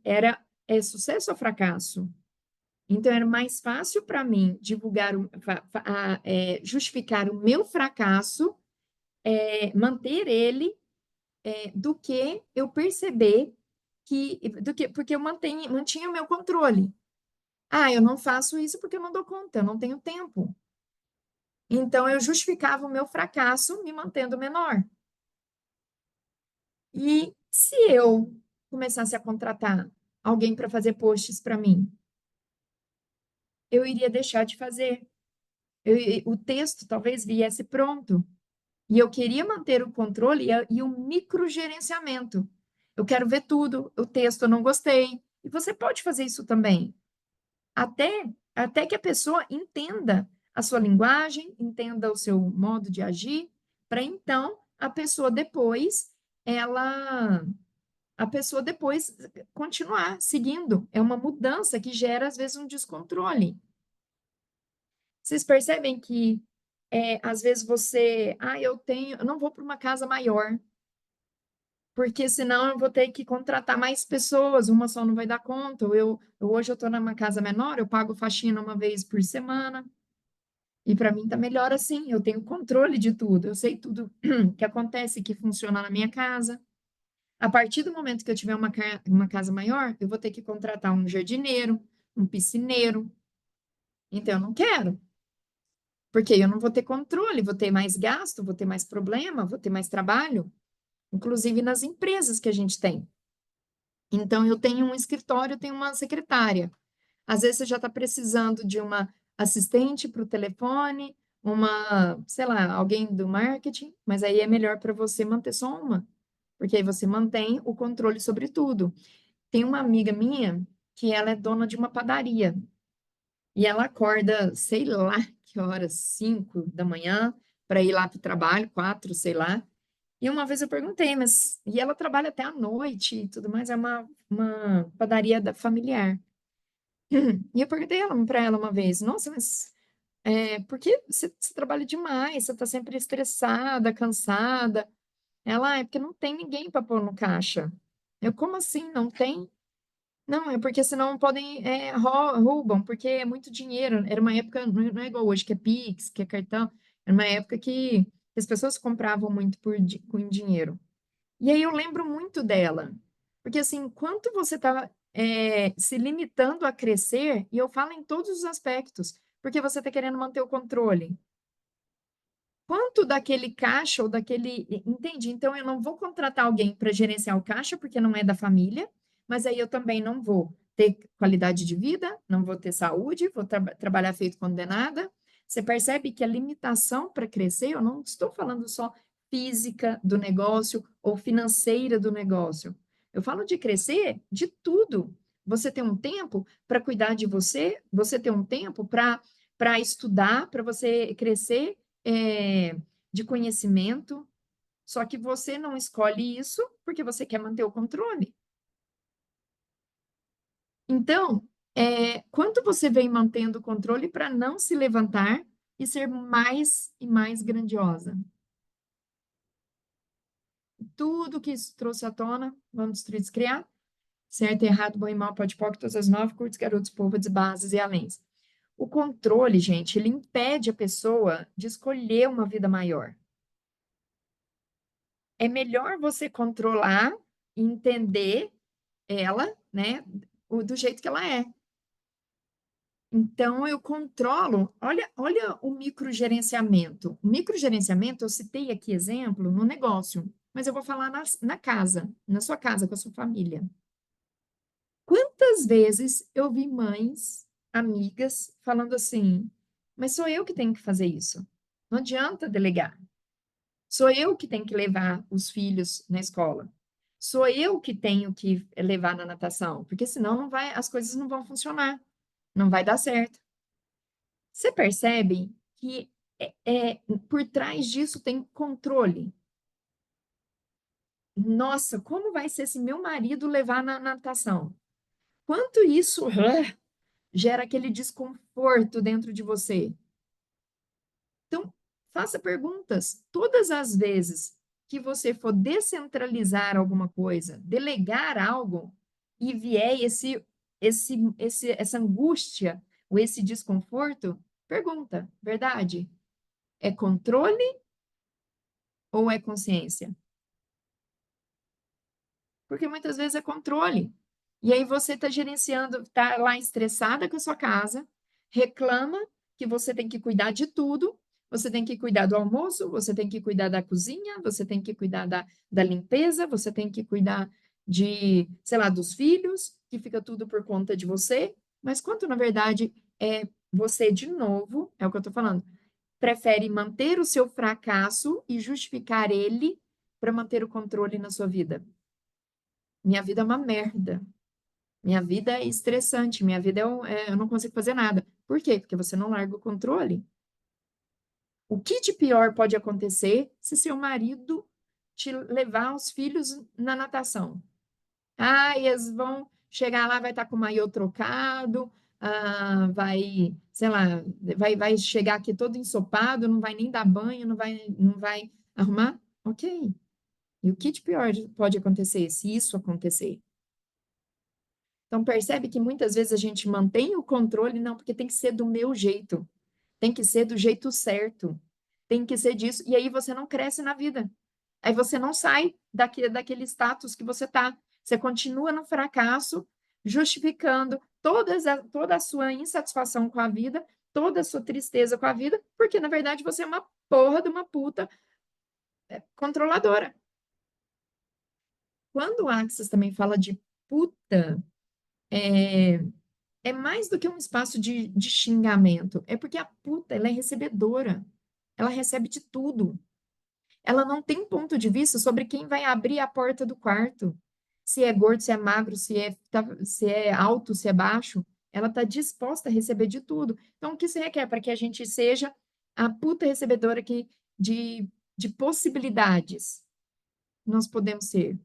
sucesso ou fracasso? Então, era mais fácil para mim divulgar, justificar o meu fracasso, manter ele, do que eu perceber porque eu mantinha o meu controle. Ah, eu não faço isso porque eu não dou conta, eu não tenho tempo. Então, eu justificava o meu fracasso me mantendo menor. E se eu começasse a contratar alguém para fazer posts para mim, eu iria deixar de fazer. O texto talvez viesse pronto. E eu queria manter o controle e o microgerenciamento. Eu quero ver tudo, o texto eu não gostei. E você pode fazer isso também. Até que a pessoa entenda a sua linguagem, entenda o seu modo de agir, para então ela a pessoa depois continuar seguindo. É uma mudança que gera às vezes um descontrole. Vocês percebem que às vezes eu não vou para uma casa maior, porque senão eu vou ter que contratar mais pessoas, uma só não vai dar conta. Hoje eu estou numa casa menor, eu pago faxina uma vez por semana. E para mim tá melhor assim, eu tenho controle de tudo, eu sei tudo que acontece, que funciona na minha casa. A partir do momento que eu tiver uma casa maior, eu vou ter que contratar um jardineiro, um piscineiro. Então, eu não quero, porque eu não vou ter controle, vou ter mais gasto, vou ter mais problema, vou ter mais trabalho, inclusive nas empresas que a gente tem. Então, eu tenho um escritório, eu tenho uma secretária. Às vezes você já está precisando de uma assistente para o telefone, sei lá, alguém do marketing, mas aí é melhor para você manter só uma, porque aí você mantém o controle sobre tudo. Tem uma amiga minha que ela é dona de uma padaria e ela acorda, sei lá que horas, 5 da manhã, para ir lá para o trabalho, 4, sei lá, E uma vez eu perguntei, mas... E ela trabalha até à noite e tudo mais, é uma padaria familiar. E eu perguntei para ela uma vez, nossa, mas por que você trabalha demais? Você está sempre estressada, cansada? Ela, é porque não tem ninguém para pôr no caixa. Eu, como assim? Não tem? Não, é porque senão podem, roubam, porque é muito dinheiro. Era uma época, não é igual hoje, que é Pix, que é cartão. Era uma época que as pessoas compravam muito com dinheiro. E aí eu lembro muito dela, porque assim, quanto você está se limitando a crescer, e eu falo em todos os aspectos, porque você está querendo manter o controle. Quanto daquele caixa ou daquele. Entendi. Então, eu não vou contratar alguém para gerenciar o caixa, porque não é da família, mas aí eu também não vou ter qualidade de vida, não vou ter saúde, vou trabalhar feito condenada. Você percebe que a limitação para crescer, eu não estou falando só física do negócio ou financeira do negócio. Eu falo de crescer de tudo. Você tem um tempo para cuidar de você, você tem um tempo para estudar, para você crescer é, de conhecimento, só que você não escolhe isso porque você quer manter o controle. Então, quanto você vem mantendo o controle para não se levantar e ser mais e mais grandiosa? Tudo que isso trouxe à tona, vamos destruir, descriar, certo, errado, bom e mal, pode, todas as nove, curtos, garotos, povo, bases e aléns. O controle, gente, ele impede a pessoa de escolher uma vida maior. É melhor você controlar e entender ela, né, do jeito que ela é. Então, eu controlo. Olha o microgerenciamento. O microgerenciamento, eu citei aqui exemplo no negócio, mas eu vou falar na casa, na sua casa, com a sua família. Quantas vezes eu vi mães, amigas, falando assim: mas sou eu que tenho que fazer isso. Não adianta delegar. Sou eu que tenho que levar os filhos na escola. Sou eu que tenho que levar na natação, porque senão não vai, as coisas não vão funcionar, não vai dar certo. Você percebe que por trás disso tem controle. Nossa, como vai ser se meu marido levar na natação? Quanto isso gera aquele desconforto dentro de você? Então, faça perguntas. Todas as vezes que você for descentralizar alguma coisa, delegar algo, e vier essa angústia ou esse desconforto, pergunta, verdade? É controle ou é consciência? Porque muitas vezes é controle. E aí você está gerenciando, está lá estressada com a sua casa, reclama que você tem que cuidar de tudo, você tem que cuidar do almoço, você tem que cuidar da cozinha, você tem que cuidar da limpeza, você tem que cuidar de, sei lá, dos filhos, que fica tudo por conta de você, mas quanto na verdade é você, de novo, é o que eu estou falando, prefere manter o seu fracasso e justificar ele para manter o controle na sua vida. Minha vida é uma merda. Minha vida é estressante. Minha vida eu não consigo fazer nada. Por quê? Porque você não larga o controle. O que de pior pode acontecer se seu marido te levar os filhos na natação? Ah, eles vão chegar lá, vai estar com o maiô trocado, vai, sei lá, vai chegar aqui todo ensopado, não vai nem dar banho, não vai arrumar? Ok. E o que de pior pode acontecer se isso acontecer? Então, percebe que muitas vezes a gente mantém o controle, não, porque tem que ser do meu jeito, tem que ser do jeito certo, tem que ser disso, e aí você não cresce na vida. Aí você não sai daquele status que você está. Você continua no fracasso, justificando toda a sua insatisfação com a vida, toda a sua tristeza com a vida, porque na verdade você é uma porra de uma puta controladora. Quando o Axis também fala de puta, é mais do que um espaço de xingamento. É porque a puta, ela é recebedora. Ela recebe de tudo. Ela não tem ponto de vista sobre quem vai abrir a porta do quarto. Se é gordo, se é magro, se é alto, se é baixo. Ela está disposta a receber de tudo. Então, o que se requer para que a gente seja a puta recebedora de possibilidades? nós podemos ser.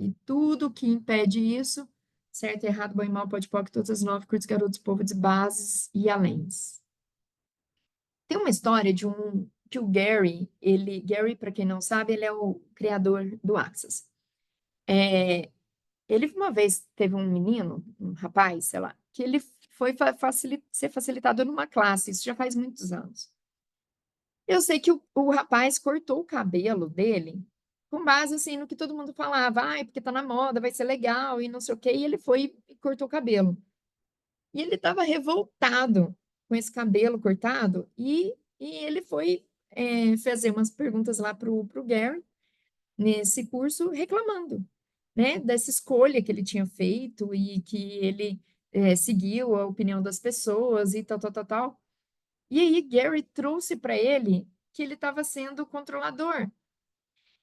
E tudo que impede isso, certo, errado, bom e mal, pode pode, todas as nove, curtos, garotos, povo de bases e aléns. Tem uma história de um que o Gary, Gary, para quem não sabe, ele é o criador do Access. Ele uma vez teve um menino, um rapaz, sei lá, que ele foi ser facilitado numa classe, isso já faz muitos anos. Eu sei que o rapaz cortou o cabelo dele com base assim no que todo mundo falava, ai, porque tá na moda, vai ser legal e não sei o quê, e ele foi e cortou o cabelo. E ele estava revoltado com esse cabelo cortado e ele foi fazer umas perguntas lá pro Gary nesse curso reclamando, né, dessa escolha que ele tinha feito e que ele seguiu a opinião das pessoas e tal, tal, tal, tal. E aí Gary trouxe para ele que ele estava sendo controlador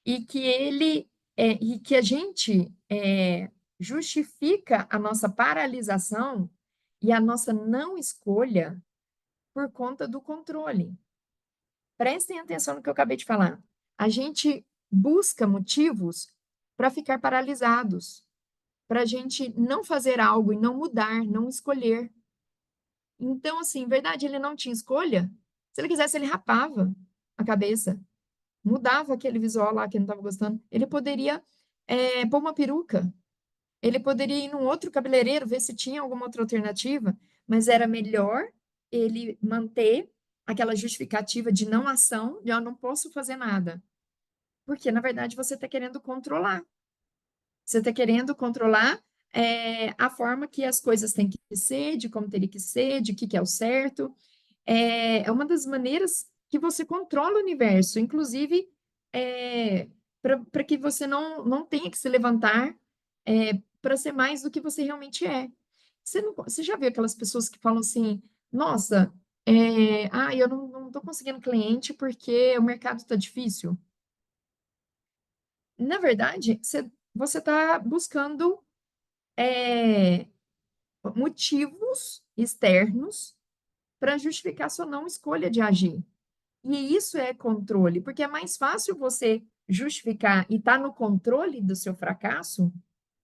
e que e que a gente justifica a nossa paralisação e a nossa não escolha por conta do controle. Prestem atenção no que eu acabei de falar. A gente busca motivos para ficar paralisados, para a gente não fazer algo e não mudar, não escolher. Então, assim, verdade, ele não tinha escolha. Se ele quisesse, ele rapava a cabeça, mudava aquele visual lá que ele não estava gostando. Ele poderia pôr uma peruca, ele poderia ir num outro cabeleireiro, ver se tinha alguma outra alternativa, mas era melhor ele manter aquela justificativa de não ação, de eu não posso fazer nada. Porque, na verdade, você está querendo controlar. Você está querendo controlar a forma que as coisas têm que ser, de como teria que ser, de que é o certo. É uma das maneiras que você controla o universo, inclusive para que você não tenha que se levantar para ser mais do que você realmente é. Você já viu aquelas pessoas que falam assim, nossa, eu não estou conseguindo cliente porque o mercado está difícil? Na verdade, você está buscando é, motivos externos para justificar sua não escolha de agir. E isso é controle, porque é mais fácil você justificar e estar no controle do seu fracasso,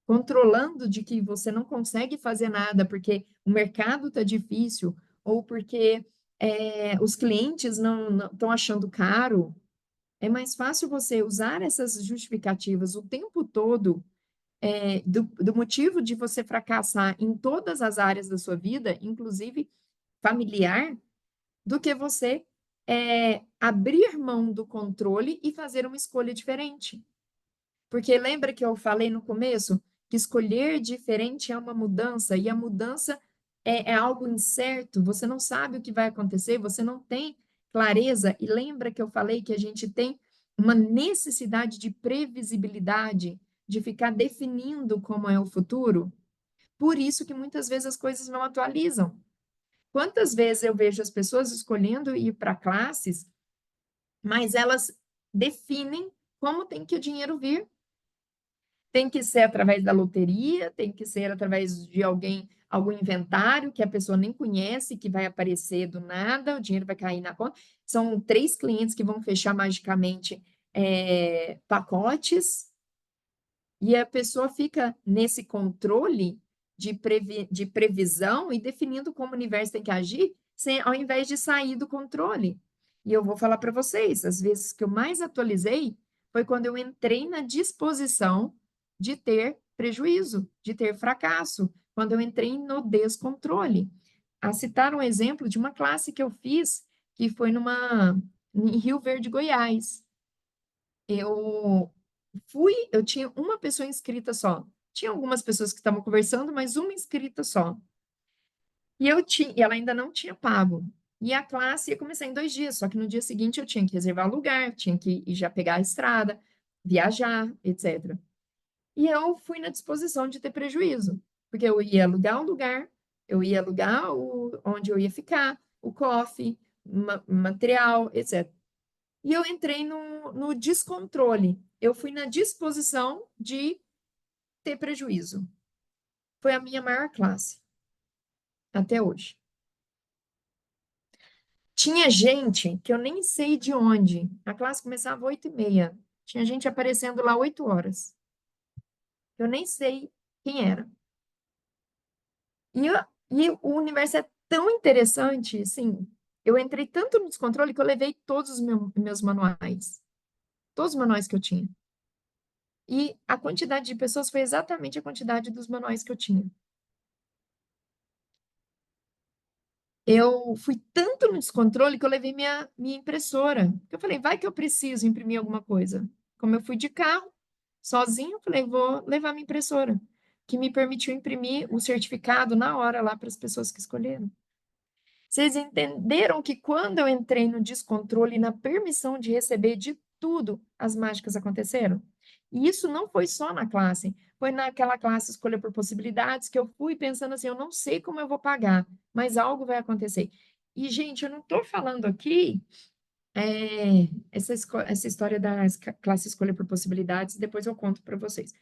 controlando de que você não consegue fazer nada porque o mercado está difícil ou porque os clientes não estão achando caro. É mais fácil você usar essas justificativas o tempo todo do motivo de você fracassar em todas as áreas da sua vida, inclusive familiar, do que você abrir mão do controle e fazer uma escolha diferente. Porque lembra que eu falei no começo que escolher diferente é uma mudança, e a mudança é algo incerto, você não sabe o que vai acontecer, você não tem clareza, e lembra que eu falei que a gente tem uma necessidade de previsibilidade, de ficar definindo como é o futuro? Por isso que muitas vezes as coisas não atualizam. Quantas vezes eu vejo as pessoas escolhendo ir para classes, mas elas definem como tem que o dinheiro vir. Tem que ser através da loteria, tem que ser através de alguém, algum inventário que a pessoa nem conhece, que vai aparecer do nada, o dinheiro vai cair na conta. São três clientes que vão fechar magicamente pacotes, e a pessoa fica nesse controle de previsão e definindo como o universo tem que agir, ao invés de sair do controle. E eu vou falar para vocês, as vezes que eu mais atualizei foi quando eu entrei na disposição de ter prejuízo, de ter fracasso, quando eu entrei no descontrole. A citar um exemplo de uma classe que eu fiz, que foi em Rio Verde, Goiás. Eu tinha uma pessoa inscrita só. Tinha algumas pessoas que estavam conversando, mas uma inscrita só. E ela ainda não tinha pago. E a classe ia começar em 2 dias, só que no dia seguinte eu tinha que reservar lugar, tinha que ir já pegar a estrada, viajar, etc. E eu fui na disposição de ter prejuízo, porque eu ia alugar um lugar, eu ia alugar onde eu ia ficar, o coffee, material, etc. E eu entrei no descontrole. Eu fui na disposição de ter prejuízo. Foi a minha maior classe, até hoje. Tinha gente que eu nem sei de onde. A classe começava às 8h30. Tinha gente aparecendo lá 8 horas. Eu nem sei quem era. E o universo é tão interessante, assim. Eu entrei tanto no descontrole que eu levei todos os meus manuais. Todos os manuais que eu tinha. E a quantidade de pessoas foi exatamente a quantidade dos manuais que eu tinha. Eu fui tanto no descontrole que eu levei minha impressora. Eu falei, vai que eu preciso imprimir alguma coisa. Como eu fui de carro, sozinho, eu falei, vou levar minha impressora, que me permitiu imprimir o certificado na hora lá para as pessoas que escolheram. Vocês entenderam que quando eu entrei no descontrole, na permissão de receber de tudo, as mágicas aconteceram? E isso não foi só na classe, foi naquela classe Escolha por Possibilidades que eu fui pensando assim: eu não sei como eu vou pagar, mas algo vai acontecer. E, gente, eu não estou falando aqui essa história da classe Escolha por Possibilidades, depois eu conto para vocês.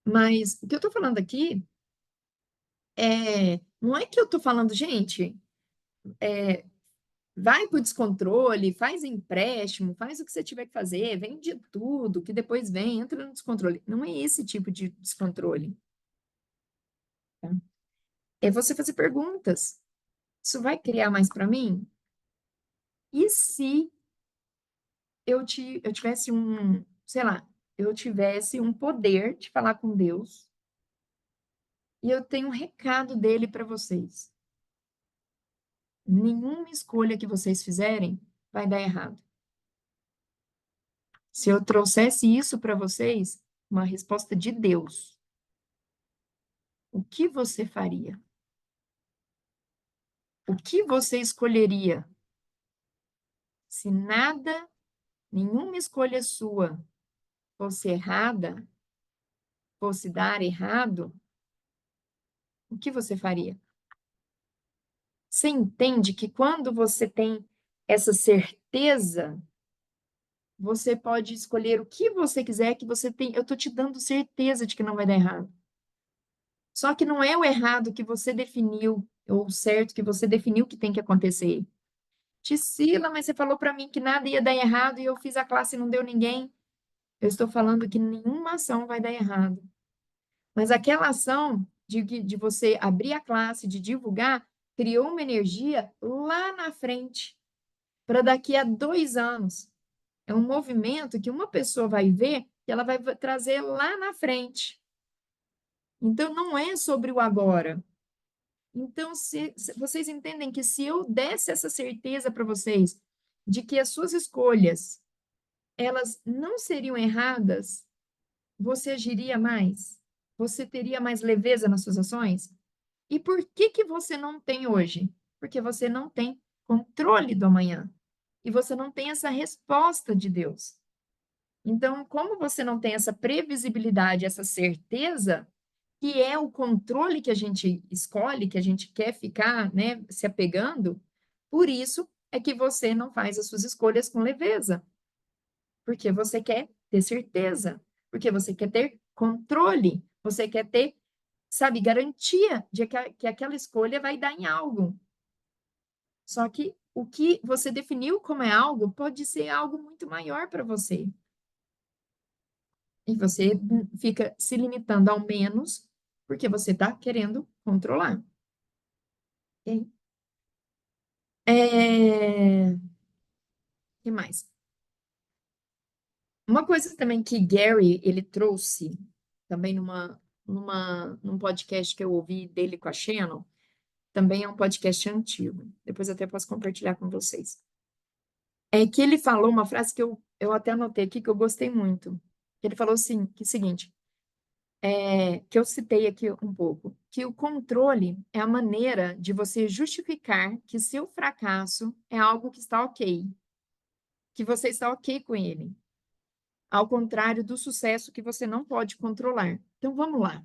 Mas o que eu estou falando aqui não é que eu estou falando, gente. Vai para o descontrole, faz empréstimo, faz o que você tiver que fazer, vende tudo, que depois vem, entra no descontrole. Não é esse tipo de descontrole, tá? É você fazer perguntas. Isso vai criar mais para mim? E se eu tivesse sei lá, eu tivesse um poder de falar com Deus e eu tenho um recado dele para vocês. Nenhuma escolha que vocês fizerem vai dar errado. Se eu trouxesse isso para vocês, uma resposta de Deus, o que você faria? O que você escolheria? Se nada, nenhuma escolha sua fosse errada, fosse dar errado, o que você faria? Você entende que quando você tem essa certeza, você pode escolher o que você quiser, que você tem. Eu estou te dando certeza de que não vai dar errado. Só que não é o errado que você definiu, ou o certo que você definiu que tem que acontecer. Tisila, mas você falou para mim que nada ia dar errado e eu fiz a classe e não deu ninguém. Eu estou falando que nenhuma ação vai dar errado. Mas aquela ação de você abrir a classe, de divulgar, criou uma energia lá na frente, para daqui a 2 anos. É um movimento que uma pessoa vai ver e ela vai trazer lá na frente. Então, não é sobre o agora. Então, se vocês entendem que se eu desse essa certeza para vocês de que as suas escolhas elas não seriam erradas, você agiria mais? Você teria mais leveza nas suas ações? E por que que você não tem hoje? Porque você não tem controle do amanhã. E você não tem essa resposta de Deus. Então, como você não tem essa previsibilidade, essa certeza, que é o controle que a gente escolhe, que a gente quer ficar, né, se apegando, por isso é que você não faz as suas escolhas com leveza. Porque você quer ter certeza, porque você quer ter controle, você quer ter, sabe, garantia de que aquela escolha vai dar em algo. Só que o que você definiu como é algo pode ser algo muito maior para você. E você fica se limitando ao menos porque você está querendo controlar. Ok? Que mais? Uma coisa também que Gary ele trouxe também num podcast que eu ouvi dele com a Shannon, também é um podcast antigo. Depois até posso compartilhar com vocês. É que ele falou uma frase que eu até anotei aqui que eu gostei muito. Ele falou assim, que é o seguinte, que eu citei aqui um pouco, que o controle é a maneira de você justificar que seu fracasso é algo que está ok, que você está ok com ele, ao contrário do sucesso que você não pode controlar. Então vamos lá.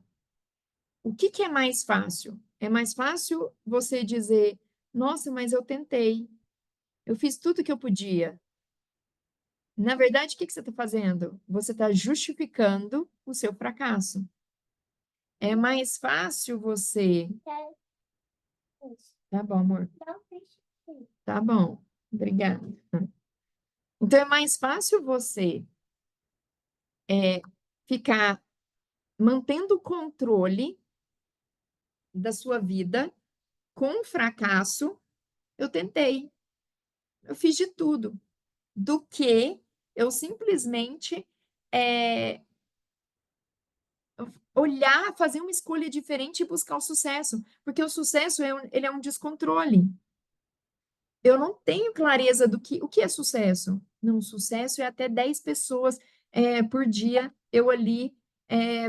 O que que é mais fácil? É mais fácil você dizer, nossa, mas eu tentei, eu fiz tudo que eu podia. Na verdade, o que que você está fazendo? Você está justificando o seu fracasso. É mais fácil você. Tá bom, amor. Tá bom. Obrigada. Então, é mais fácil você ficar mantendo o controle da sua vida com fracasso, eu tentei, eu fiz de tudo, do que eu simplesmente é, olhar, fazer uma escolha diferente e buscar o sucesso, porque o sucesso ele é um descontrole. Eu não tenho clareza do que o que é sucesso. Não, sucesso é até 10 pessoas por dia eu ali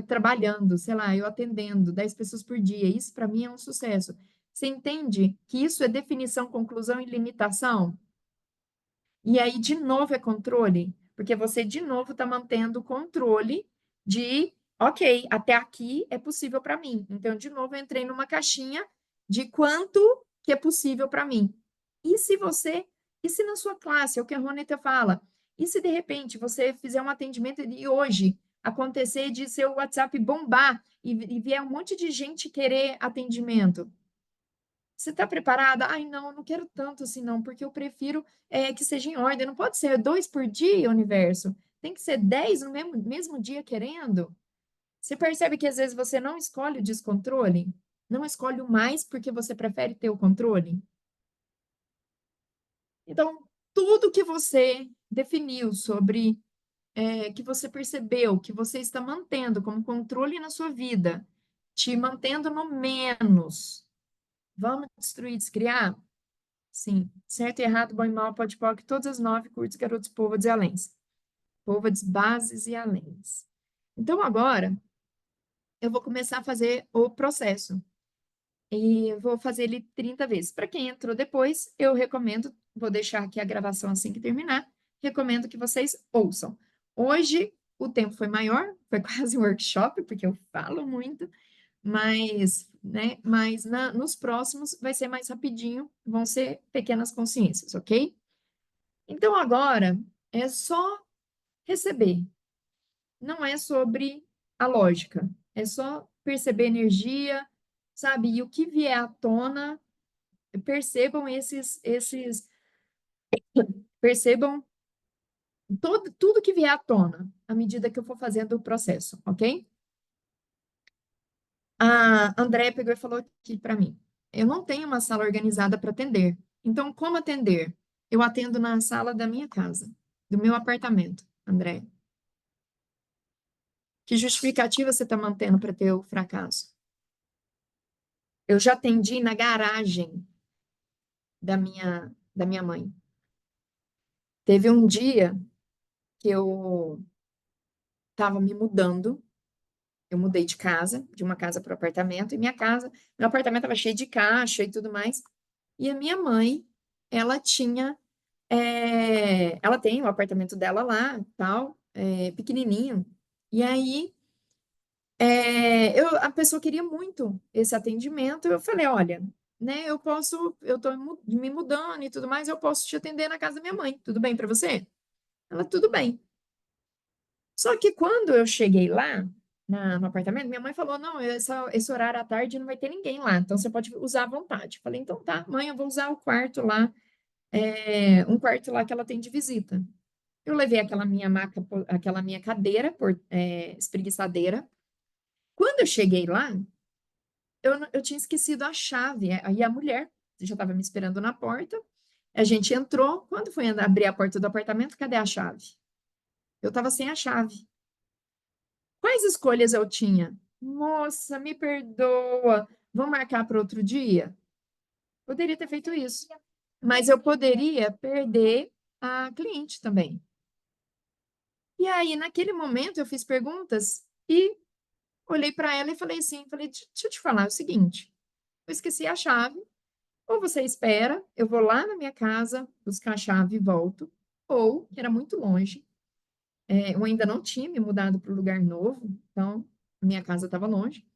trabalhando, sei lá, eu atendendo 10 pessoas por dia. Isso para mim é um sucesso. Você entende que isso é definição, conclusão e limitação? E aí, de novo, é controle, porque você, de novo, está mantendo o controle de, ok, até aqui é possível para mim. Então, de novo, eu entrei numa caixinha de quanto que é possível para mim. E se você, e se na sua classe, é o que a Ronita fala, e se de repente você fizer um atendimento e hoje acontecer de seu WhatsApp bombar e vier um monte de gente querer atendimento? Você está preparada? Ai, não, eu não quero tanto assim, não, porque eu prefiro que seja em ordem. Não pode ser 2 por dia, universo. Tem que ser 10 no mesmo dia querendo. Você percebe que às vezes você não escolhe o descontrole? Não escolhe o mais porque você prefere ter o controle? Então, tudo que você definiu sobre, que você percebeu, que você está mantendo como controle na sua vida, te mantendo no menos, vamos destruir, descriar? Sim, certo e errado, bom e mal, pode pode, todas as 9, curtos, garotos, pôvodes e aléns. Pôvodes, bases e aléns. Então, agora, eu vou começar a fazer o processo. E vou fazer ele 30 vezes. Para quem entrou depois, eu recomendo, vou deixar aqui a gravação assim que terminar, recomendo que vocês ouçam. Hoje, o tempo foi maior, foi quase um workshop, porque eu falo muito, mas, né, nos próximos vai ser mais rapidinho, vão ser pequenas consciências, ok? Então, agora é só receber, não é sobre a lógica, é só perceber energia, sabe? E o que vier à tona, percebam percebam tudo que vier à tona, à medida que eu for fazendo o processo, ok? A Andréia pegou e falou aqui para mim: eu não tenho uma sala organizada para atender. Então, como atender? Eu atendo na sala da minha casa, do meu apartamento, André. Que justificativa você está mantendo para ter o fracasso? Eu já atendi na garagem da minha mãe. Teve um dia que eu estava me mudando, eu mudei de casa, de uma casa para o apartamento, e meu apartamento estava cheio de caixa e tudo mais. E a minha mãe, ela tinha, ela tem o apartamento dela lá, tal, pequenininho. E aí, a pessoa queria muito esse atendimento. Eu falei, olha, né, eu tô me mudando e tudo mais, eu posso te atender na casa da minha mãe. Tudo bem para você? Ela, tudo bem. Só que quando eu cheguei lá, no apartamento, minha mãe falou: não, esse horário à tarde não vai ter ninguém lá, então você pode usar à vontade. Falei, então tá, mãe, eu vou usar o quarto lá, um quarto lá que ela tem de visita. Eu levei aquela minha maca, aquela minha cadeira, espreguiçadeira. Quando eu cheguei lá, eu tinha esquecido a chave, e a mulher já estava me esperando na porta. A gente entrou, quando foi abrir a porta do apartamento, cadê a chave? Eu estava sem a chave. Quais escolhas eu tinha? Moça, me perdoa. Vamos marcar para outro dia? Poderia ter feito isso. Mas eu poderia perder a cliente também. E aí, naquele momento, eu fiz perguntas e olhei para ela e falei assim, deixa eu te falar o seguinte, eu esqueci a chave, ou você espera, eu vou lá na minha casa buscar a chave e volto, ou, que era muito longe, eu ainda não tinha me mudado para o lugar novo, então, minha casa estava longe.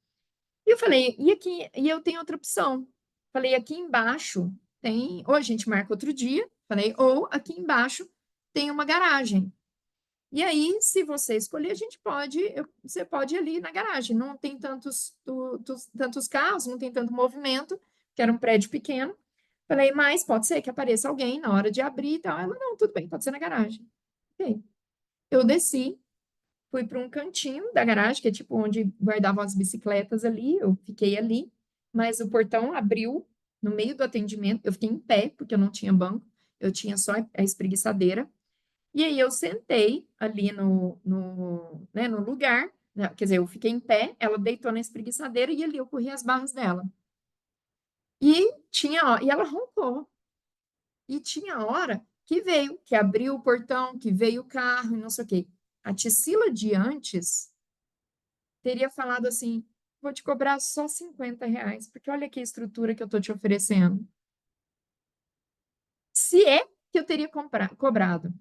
E eu falei, e aqui, e eu tenho outra opção. Falei, aqui embaixo tem, ou a gente marca outro dia, falei, ou aqui embaixo tem uma garagem. E aí, se você escolher, a gente pode, você pode ir ali na garagem. Não tem tantos carros, não tem tanto movimento, que era um prédio pequeno. Falei, mas pode ser que apareça alguém na hora de abrir e tal. Ela, não, tudo bem, pode ser na garagem. Ok. Eu desci, fui para um cantinho da garagem, que é tipo onde guardavam as bicicletas ali, eu fiquei ali, mas o portão abriu no meio do atendimento, eu fiquei em pé, porque eu não tinha banco, eu tinha só a espreguiçadeira, e aí eu sentei ali né, no lugar, né, quer dizer, eu fiquei em pé, ela deitou na espreguiçadeira e ali eu corri as barras dela. E ela roncou. E tinha hora que veio, que abriu o portão, que veio o carro e não sei o quê. A Tisila de antes teria falado assim: vou te cobrar só R$ 50, porque olha aqui a estrutura que eu estou te oferecendo. Se é que eu teria cobrado.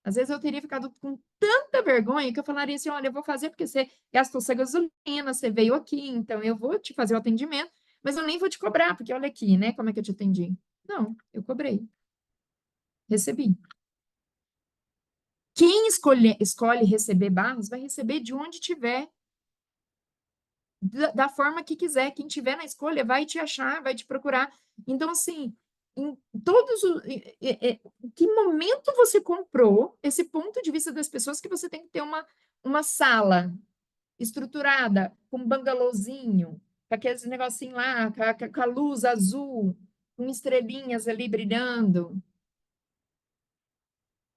Às vezes eu teria ficado com tanta vergonha que eu falaria assim: olha, eu vou fazer porque você gastou sua gasolina, você veio aqui, então eu vou te fazer o atendimento, mas eu nem vou te cobrar, porque olha aqui, né, como é que eu te atendi. Não, eu cobrei, recebi. Quem escolhe receber barras vai receber de onde tiver, da forma que quiser. Quem tiver na escolha vai te achar, vai te procurar. Então, assim, em todos os. Em que momento você comprou esse ponto de vista das pessoas que você tem que ter uma sala estruturada, com um bangalôzinho, com aqueles negocinho lá, com a luz azul, com estrelinhas ali brilhando?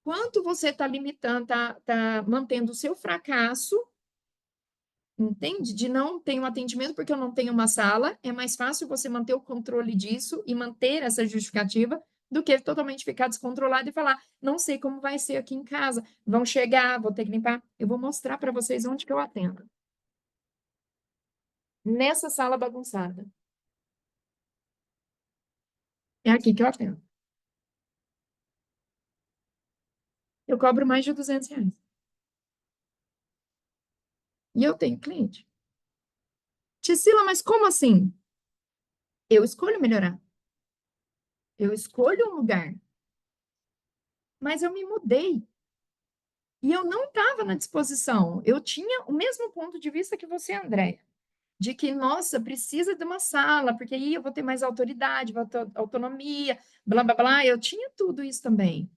Quanto você está limitando, tá mantendo o seu fracasso, entende? De não ter um atendimento porque eu não tenho uma sala, é mais fácil você manter o controle disso e manter essa justificativa do que totalmente ficar descontrolado e falar, não sei como vai ser aqui em casa, vão chegar, vou ter que limpar. Eu vou mostrar para vocês onde que eu atendo. Nessa sala bagunçada. É aqui que eu atendo. Eu cobro mais de R$ 200. E eu tenho cliente. Tisila, mas como assim? Eu escolho melhorar. Eu escolho um lugar. Mas eu me mudei. E eu não estava na disposição. Eu tinha o mesmo ponto de vista que você, André, de que, nossa, precisa de uma sala, porque aí eu vou ter mais autoridade, vou ter autonomia, blá, blá, blá. Eu tinha tudo isso também.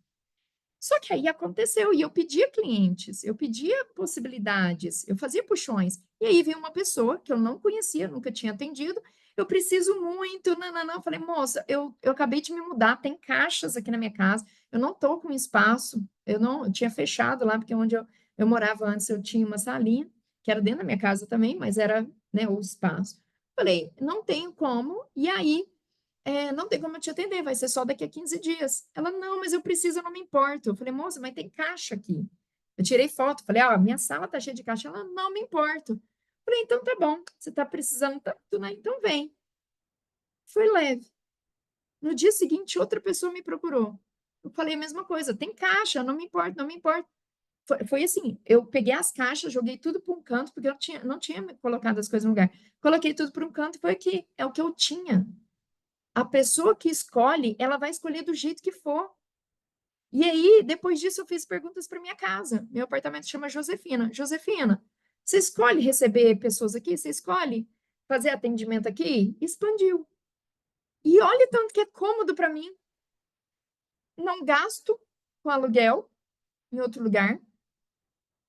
Só que aí aconteceu, e eu pedia clientes, eu pedia possibilidades, eu fazia puxões. E aí veio uma pessoa que eu não conhecia, nunca tinha atendido, eu preciso muito, não, não, não. Eu falei, moça, eu acabei de me mudar, tem caixas aqui na minha casa, eu não estou com espaço, eu tinha fechado lá, porque onde eu morava antes eu tinha uma salinha, que era dentro da minha casa também, mas era, né, o espaço. Falei, não tenho como, e aí não tem como eu te atender, vai ser só daqui a 15 dias. Ela, não, mas eu preciso, eu não me importo. Eu falei, moça, mas tem caixa aqui. Eu tirei foto, falei, ó, minha sala tá cheia de caixa. Ela, não me importo. Falei, então tá bom, você tá precisando tanto, né? Então vem. Foi leve. No dia seguinte, outra pessoa me procurou. Eu falei a mesma coisa, tem caixa, não me importa, não me importa. Foi assim, eu peguei as caixas, joguei tudo para um canto, porque eu não tinha colocado as coisas no lugar. Coloquei tudo para um canto e foi aqui, é o que eu tinha. A pessoa que escolhe, ela vai escolher do jeito que for. E aí, depois disso, eu fiz perguntas para minha casa. Meu apartamento chama Josefina. Josefina, você escolhe receber pessoas aqui? Você escolhe fazer atendimento aqui? Expandiu. E olha tanto que é cômodo para mim. Não gasto com aluguel em outro lugar.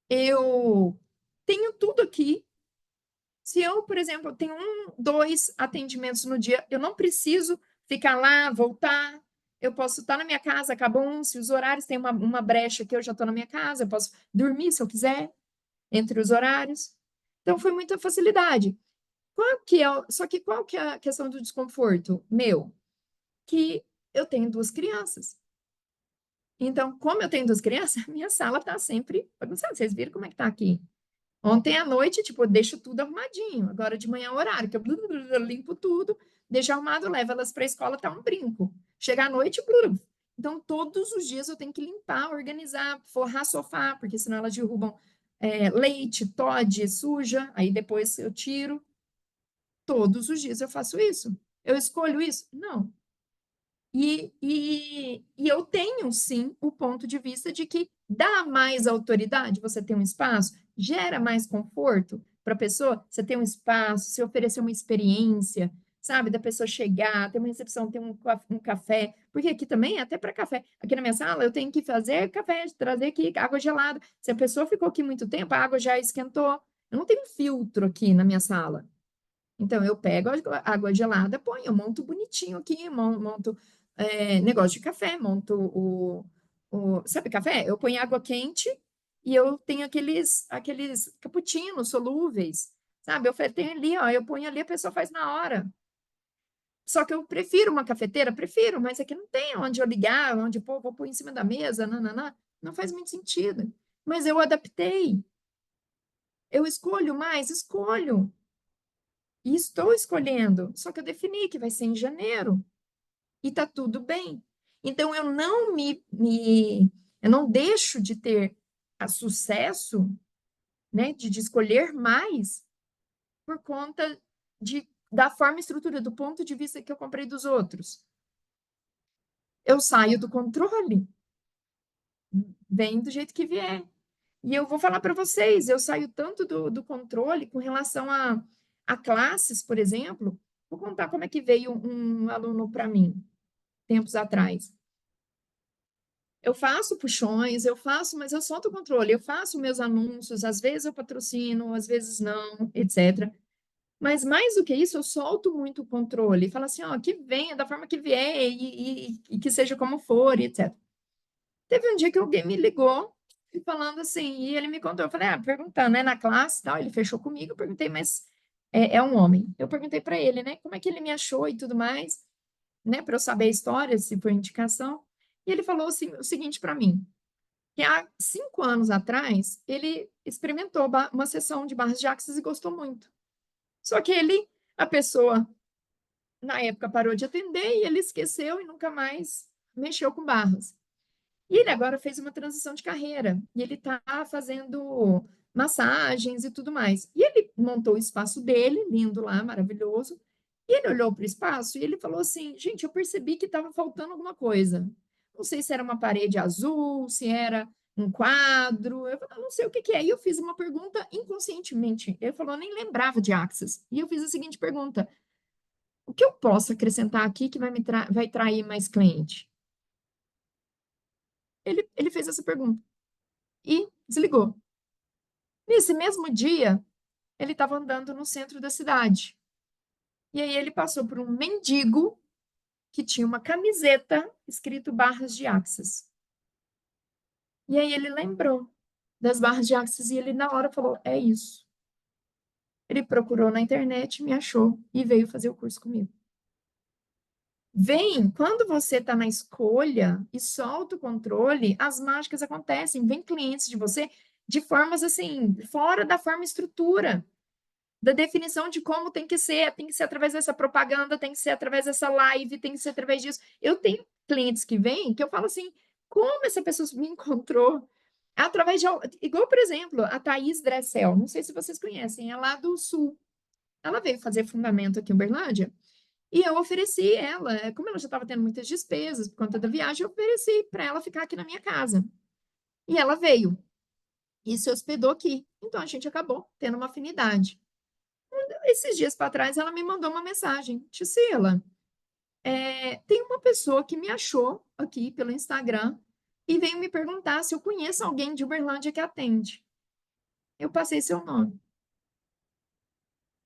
Eu tenho tudo aqui. Se eu, por exemplo, tenho dois atendimentos no dia, eu não preciso ficar lá, voltar. Eu posso estar na minha casa, acabou um, se os horários têm uma brecha que eu já estou na minha casa, eu posso dormir se eu quiser, entre os horários. Então, foi muita facilidade. Só que qual que é a questão do desconforto? Meu, que eu tenho duas crianças. Então, como eu tenho duas crianças, minha sala está sempre bagunçada. Vocês viram como é que está aqui? Ontem à noite, tipo, eu deixo tudo arrumadinho. Agora de manhã é o horário, que eu limpo tudo, deixo arrumado, levo elas para a escola, tá um brinco. Chega à noite, então todos os dias eu tenho que limpar, organizar, forrar sofá, porque senão elas derrubam leite, Toddy, suja, aí depois eu tiro. Todos os dias eu faço isso. Eu escolho isso? Não. E eu tenho, sim, o ponto de vista de que dá mais autoridade, você tem um espaço, gera mais conforto para a pessoa, você tem um espaço, você oferecer uma experiência, sabe? Da pessoa chegar, ter uma recepção, ter um café, porque aqui também, até para café, aqui na minha sala, eu tenho que fazer café, trazer aqui água gelada. Se a pessoa ficou aqui muito tempo, a água já esquentou. Eu não tenho filtro aqui na minha sala. Então, eu pego a água gelada, ponho, eu monto bonitinho aqui, monto negócio de café, monto Sabe café? Eu ponho água quente e eu tenho aqueles cappuccinos solúveis, sabe? Eu tenho ali, ó, eu ponho ali, a pessoa faz na hora. Só que eu prefiro uma cafeteira, prefiro, mas aqui não tem onde eu ligar, onde pô, vou pôr em cima da mesa, nananã. Não faz muito sentido. Mas eu adaptei. Eu escolho mais? Escolho. E estou escolhendo. Só que eu defini que vai ser em janeiro. E tá tudo bem. Então, eu não deixo de ter sucesso, né, de escolher mais por conta da forma e estrutura, do ponto de vista que eu comprei dos outros. Eu saio do controle, vem do jeito que vier. E eu vou falar para vocês, eu saio tanto do controle com relação a classes, por exemplo. Vou contar como é que veio um aluno para mim, tempos atrás. Eu faço puxões, eu faço, mas eu solto o controle, eu faço meus anúncios, às vezes eu patrocino, às vezes não, etc. Mas mais do que isso, eu solto muito o controle, e falo assim, ó, que venha da forma que vier e que seja como for, etc. Teve um dia que alguém me ligou e falando assim, e ele me contou, eu falei, perguntando, né, na classe e tal, ele fechou comigo, eu perguntei, mas é um homem. Eu perguntei para ele, né, como é que ele me achou e tudo mais, né, para eu saber a história, se foi indicação. E ele falou assim, o seguinte para mim, que há 5 anos atrás, ele experimentou uma sessão de barras de axis e gostou muito. Só que a pessoa, na época, parou de atender e ele esqueceu e nunca mais mexeu com barras. E ele agora fez uma transição de carreira e ele está fazendo massagens e tudo mais. E ele montou o espaço dele, lindo lá, maravilhoso. E ele olhou para o espaço e ele falou assim: gente, eu percebi que estava faltando alguma coisa. Não sei se era uma parede azul, se era um quadro, eu falei, não sei o que que é. E eu fiz uma pergunta inconscientemente. Ele falou, nem lembrava de Axis. E eu fiz a seguinte pergunta: o que eu posso acrescentar aqui que vai trair mais cliente? Ele fez essa pergunta e desligou. Nesse mesmo dia, ele estava andando no centro da cidade. E aí ele passou por um mendigo que tinha uma camiseta escrito barras de Axis. E aí ele lembrou das barras de Axis e ele na hora falou: é isso. Ele procurou na internet, me achou e veio fazer o curso comigo. Vem, quando você está na escolha e solta o controle, as mágicas acontecem. Vem clientes de você de formas assim, fora da forma e estrutura, da definição de como tem que ser através dessa propaganda, tem que ser através dessa live, tem que ser através disso. Eu tenho clientes que vêm que eu falo assim, como essa pessoa me encontrou? Através de, igual, por exemplo, a Thaís Dressel, não sei se vocês conhecem, é lá do Sul. Ela veio fazer fundamento aqui em Uberlândia e eu ofereci ela, como ela já estava tendo muitas despesas por conta da viagem, eu ofereci para ela ficar aqui na minha casa. E ela veio e se hospedou aqui. Então a gente acabou tendo uma afinidade. Esses dias para trás, ela me mandou uma mensagem. Tisila, tem uma pessoa que me achou aqui pelo Instagram e veio me perguntar se eu conheço alguém de Uberlândia que atende. Eu passei seu nome.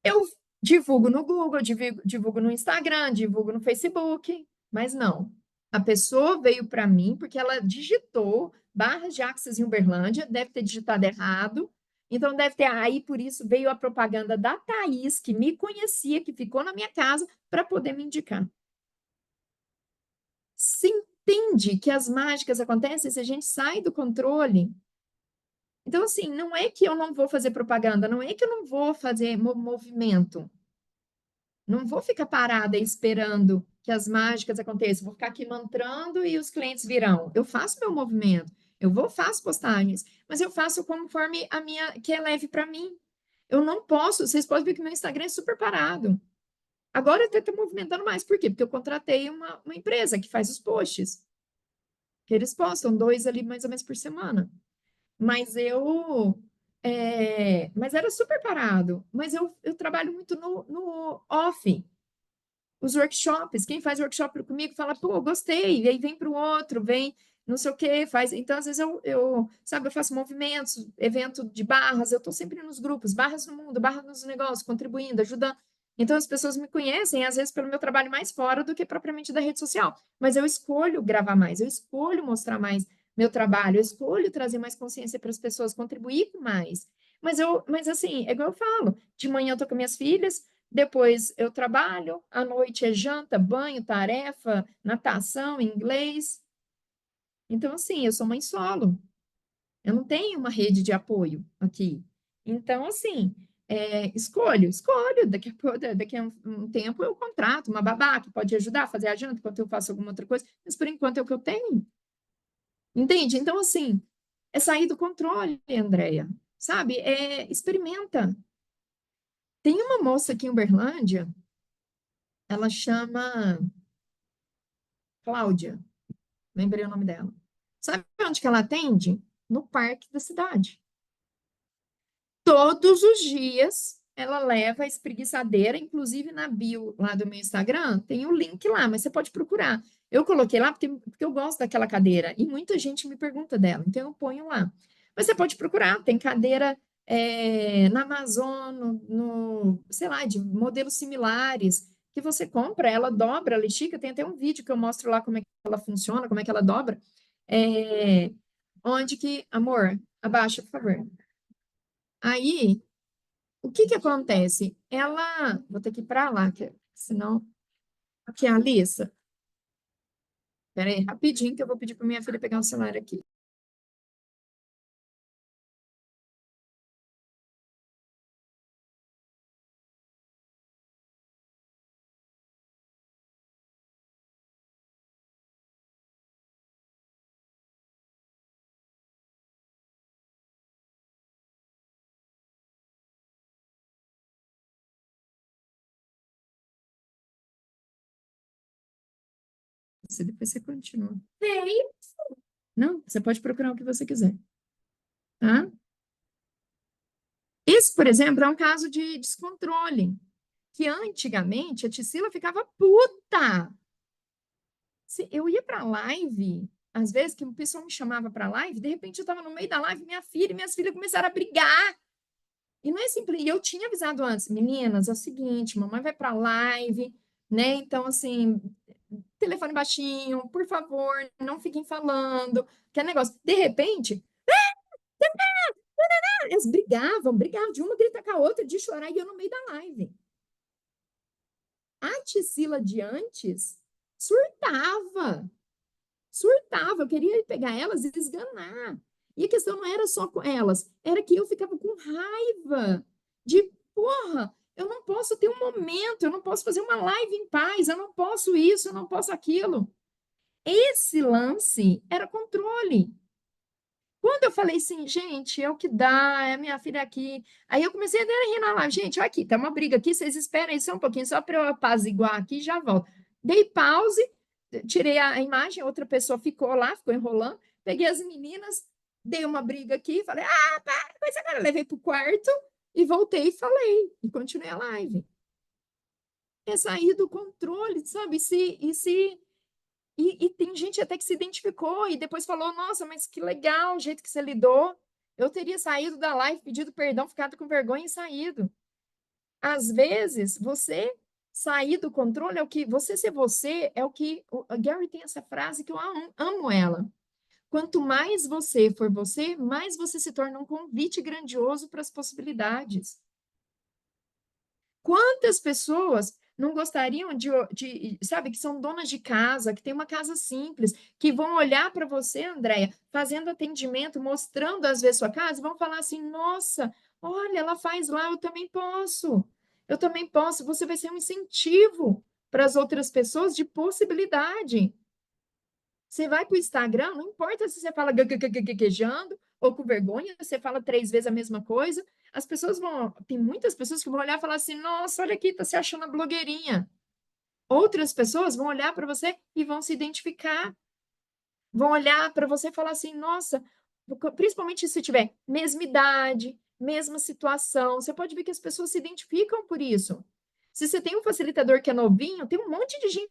Eu divulgo no Google, divulgo no Instagram, divulgo no Facebook, mas não. A pessoa veio para mim porque ela digitou barras de Axis em Uberlândia, deve ter digitado errado, então deve ter aí, por isso veio a propaganda da Thaís, que me conhecia, que ficou na minha casa, para poder me indicar. Se entende que as mágicas acontecem se a gente sai do controle. Então, assim, não é que eu não vou fazer propaganda, não é que eu não vou fazer movimento. Não vou ficar parada esperando que as mágicas aconteçam. Vou ficar aqui mantrando e os clientes virão. Eu faço meu movimento, faço postagens, mas eu faço conforme a minha, que é leve para mim. Eu não posso, vocês podem ver que meu Instagram é super parado. Agora eu até estou movimentando mais. Por quê? Porque eu contratei uma empresa que faz os posts, que eles postam 2 ali mais ou menos por semana. Mas mas era super parado. Mas eu trabalho muito no off. os workshops, quem faz workshop comigo fala, pô, gostei, e aí vem para o outro, vem não sei o que, faz. Então, às vezes, sabe, eu faço movimentos, evento de barras, eu estou sempre nos grupos, barras no mundo, barras nos negócios, contribuindo, ajudando. Então, as pessoas me conhecem, às vezes, pelo meu trabalho mais fora do que propriamente da rede social. Mas eu escolho gravar mais, eu escolho mostrar mais meu trabalho, eu escolho trazer mais consciência para as pessoas, contribuir com mais. Mas assim, é igual eu falo, de manhã eu tô com minhas filhas, depois eu trabalho, à noite é janta, banho, tarefa, natação, inglês. Então, assim, eu sou mãe solo. Eu não tenho uma rede de apoio aqui. Então, assim, escolho. Daqui a um tempo eu contrato uma babá que pode ajudar a fazer a janta enquanto eu faço alguma outra coisa, mas por enquanto é o que eu tenho. Entende? Então, assim, é sair do controle, Andréia. Sabe? Experimenta. Tem uma moça aqui em Uberlândia, ela chama Cláudia, lembrei o nome dela. Sabe onde que ela atende? No parque da cidade. Todos os dias ela leva a espreguiçadeira, inclusive na bio lá do meu Instagram, tem o link lá, mas você pode procurar. Eu coloquei lá porque eu gosto daquela cadeira e muita gente me pergunta dela, então eu ponho lá. Mas você pode procurar, tem cadeira na Amazon, sei lá, de modelos similares, que você compra, ela dobra, ela estica, tem até um vídeo que eu mostro lá como é que ela funciona, como é que ela dobra. É, onde que, amor, abaixa, por favor. Aí, o que que acontece? Vou ter que ir para lá, senão, aqui é a Alissa. Espera aí, rapidinho, que eu vou pedir para minha filha pegar o celular aqui. Depois você continua. Tem. Não, você pode procurar o que você quiser, tá? Esse, por exemplo, é um caso de descontrole, que antigamente a Tisila ficava puta. Eu ia para live, às vezes que o pessoal me chamava para live, de repente eu estava no meio da live, minha filha e minhas filhas começaram a brigar. E não é simples. E eu tinha avisado antes, meninas, é o seguinte, mamãe vai para live, né? Então, assim, telefone baixinho, por favor, não fiquem falando, que é negócio. De repente, eles brigavam, de uma grita com a outra, de chorar, e eu no meio da live. A Tisila de antes surtava, surtava, eu queria pegar elas e esganar. E a questão não era só com elas, era que eu ficava com raiva de, porra, eu não posso ter um momento, eu não posso fazer uma live em paz, eu não posso isso, eu não posso aquilo. Esse lance era controle. Quando eu falei assim, gente, é o que dá, é a minha filha aqui. Aí eu comecei a rir na live, gente, olha aqui, tá uma briga aqui, vocês esperem aí só um pouquinho, só para eu apaziguar aqui e já volto. Dei pause, tirei a imagem, outra pessoa ficou lá, ficou enrolando, peguei as meninas, dei uma briga aqui, falei, para com essa cara, levei pro quarto e voltei e falei, e continuei a live. É sair do controle, sabe? E tem gente até que se identificou e depois falou: Nossa, mas que legal o jeito que você lidou. Eu teria saído da live, pedido perdão, ficado com vergonha e saído. Às vezes, você sair do controle é o que. Você ser você é o que. O Gary tem essa frase que eu amo ela. Quanto mais você for você, mais você se torna um convite grandioso para as possibilidades. Quantas pessoas não gostariam sabe, que são donas de casa, que tem uma casa simples, que vão olhar para você, Andréia, fazendo atendimento, mostrando às vezes sua casa, e vão falar assim: nossa, olha, ela faz lá, eu também posso. Eu também posso. Você vai ser um incentivo para as outras pessoas de possibilidade. Você vai para o Instagram, não importa se você fala gaguejando ou com vergonha, você fala 3 vezes a mesma coisa, as pessoas vão. Tem muitas pessoas que vão olhar e falar assim: nossa, olha aqui, tá se achando a blogueirinha. Outras pessoas vão olhar para você e vão se identificar. Vão olhar para você e falar assim: nossa, principalmente se tiver mesma idade, mesma situação, você pode ver que as pessoas se identificam por isso. Se você tem um facilitador que é novinho, tem um monte de gente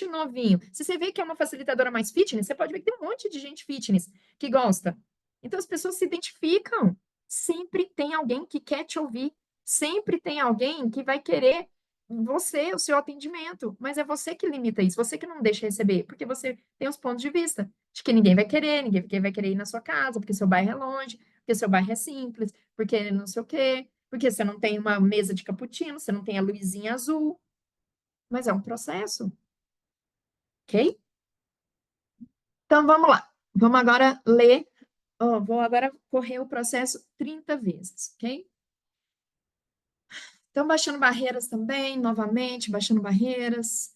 novinho. Se você vê que é uma facilitadora mais fitness, você pode ver que tem um monte de gente fitness que gosta. Então as pessoas se identificam. Sempre tem alguém que quer te ouvir. Sempre tem alguém que vai querer você, o seu atendimento. Mas é você que limita isso, você que não deixa receber, porque você tem os pontos de vista de que ninguém vai querer, ninguém vai querer ir na sua casa, porque seu bairro é longe, porque seu bairro é simples, porque não sei o quê, porque você não tem uma mesa de cappuccino, você não tem a luzinha azul. Mas é um processo, ok? Então, vamos lá. Vamos agora ler. Vou agora correr o processo 30 vezes, ok? Então, baixando barreiras também, novamente, baixando barreiras,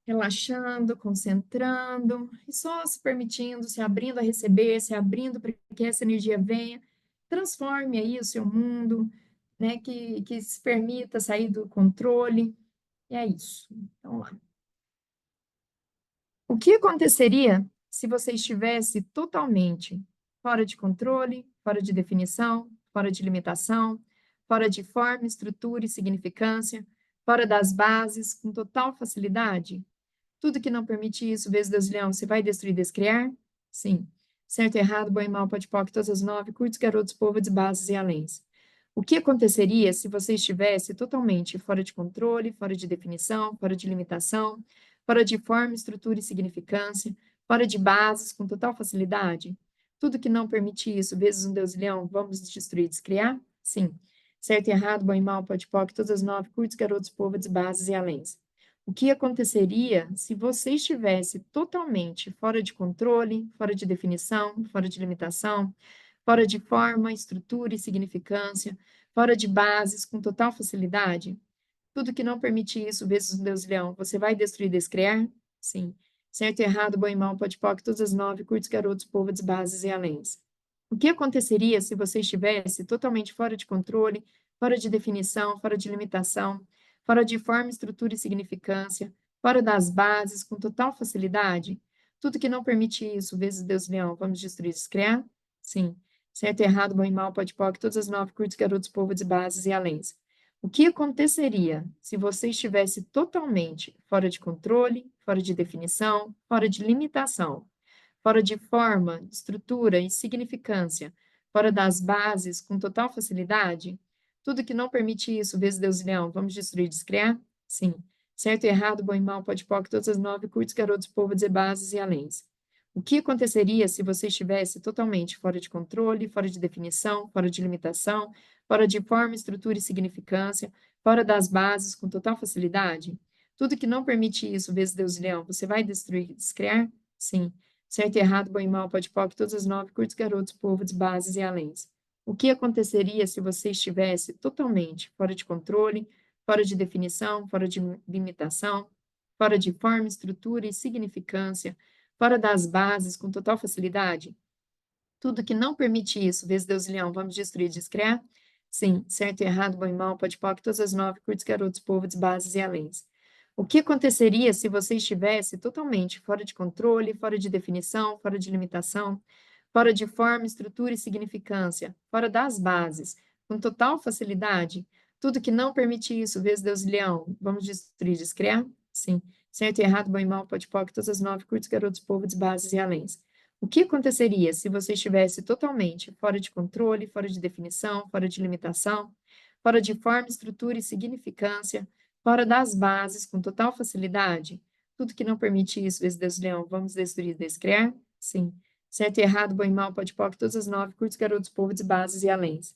relaxando, concentrando, e só se permitindo, se abrindo a receber, se abrindo para que essa energia venha, transforme aí o seu mundo, né? Que se permita sair do controle. E é isso. Então, lá. O que aconteceria se você estivesse totalmente fora de controle, fora de definição, fora de limitação, fora de forma, estrutura e significância, fora das bases, com total facilidade? Tudo que não permite isso, vezes Deus leão, você vai destruir, descriar? Sim. Certo, errado, bom e mal, pode poc, todas as 9, curtos, garotos, povo, de bases e aléns. O que aconteceria se você estivesse totalmente fora de controle, fora de definição, fora de limitação, fora de forma, estrutura e significância, fora de bases, com total facilidade? Tudo que não permite isso, vezes um Deus leão, vamos destruir, descriar? Sim. Certo, errado, bom e mal, pode poc, todas as 9, curtos, garotos, povo, de bases e aléns. O que aconteceria se você estivesse totalmente fora de controle, fora de definição, fora de limitação, fora de forma, estrutura e significância, fora de bases, com total facilidade? Tudo que não permite isso, vezes um Deus leão, você vai destruir e descriar? Sim. Certo, errado, bom e mal, pode poc, todas as 9, curtos, garotos, povo, bases e aléns. O que aconteceria se você estivesse totalmente fora de controle, fora de definição, fora de limitação, fora de forma, estrutura e significância, fora das bases, com total facilidade? Tudo que não permite isso, vezes Deus leão, vamos destruir, descriar? Sim. Certo, errado, bom e mal, pode poc, todas as 9, curtos, garotos, povo, bases e aléns. O que aconteceria se você estivesse totalmente fora de controle, fora de definição, fora de limitação, fora de forma, estrutura e significância, fora das bases, com total facilidade? Tudo que não permite isso, vezes Deus e leão, vamos destruir, descriar? Sim. Certo e errado, bom e mal, pode poc, todas as 9, curtos, garotos, povo, bases e aléns. O que aconteceria se você estivesse totalmente fora de controle, fora de definição, fora de limitação, fora de forma, estrutura e significância, fora das bases, com total facilidade? Tudo que não permite isso, vezes Deus e leão, você vai destruir, descriar? Sim. Certo e errado, bom e mal, pode poc, todas as 9, curtos, garotos, povo, bases e aléns. O que aconteceria se você estivesse totalmente fora de controle, fora de definição, fora de limitação, fora de forma, estrutura e significância, fora das bases, com total facilidade? Tudo que não permite isso, vezes Deus e leão, vamos destruir, descriar? Sim. Certo e errado, bom e mal, pode poc, todas as 9, curtos, garotos, povo, bases e aléns. O que aconteceria se você estivesse totalmente fora de controle, fora de definição, fora de limitação, fora de forma, estrutura e significância, fora das bases, com total facilidade? Tudo que não permite isso, vezes Deus e leão, vamos destruir, descriar? Sim. Certo e errado, bom e mal, pode poc, todas as 9, curtos, garotos, povo, bases e aléns. O que aconteceria se você estivesse totalmente fora de controle, fora de definição, fora de limitação, fora de forma, estrutura e significância, fora das bases, com total facilidade? Tudo que não permite isso, vezes Deus leão, vamos destruir e descriar? Sim. Certo e errado, bom e mal, pode poc, todas as 9, curtos, garotos, povo, bases e aléns.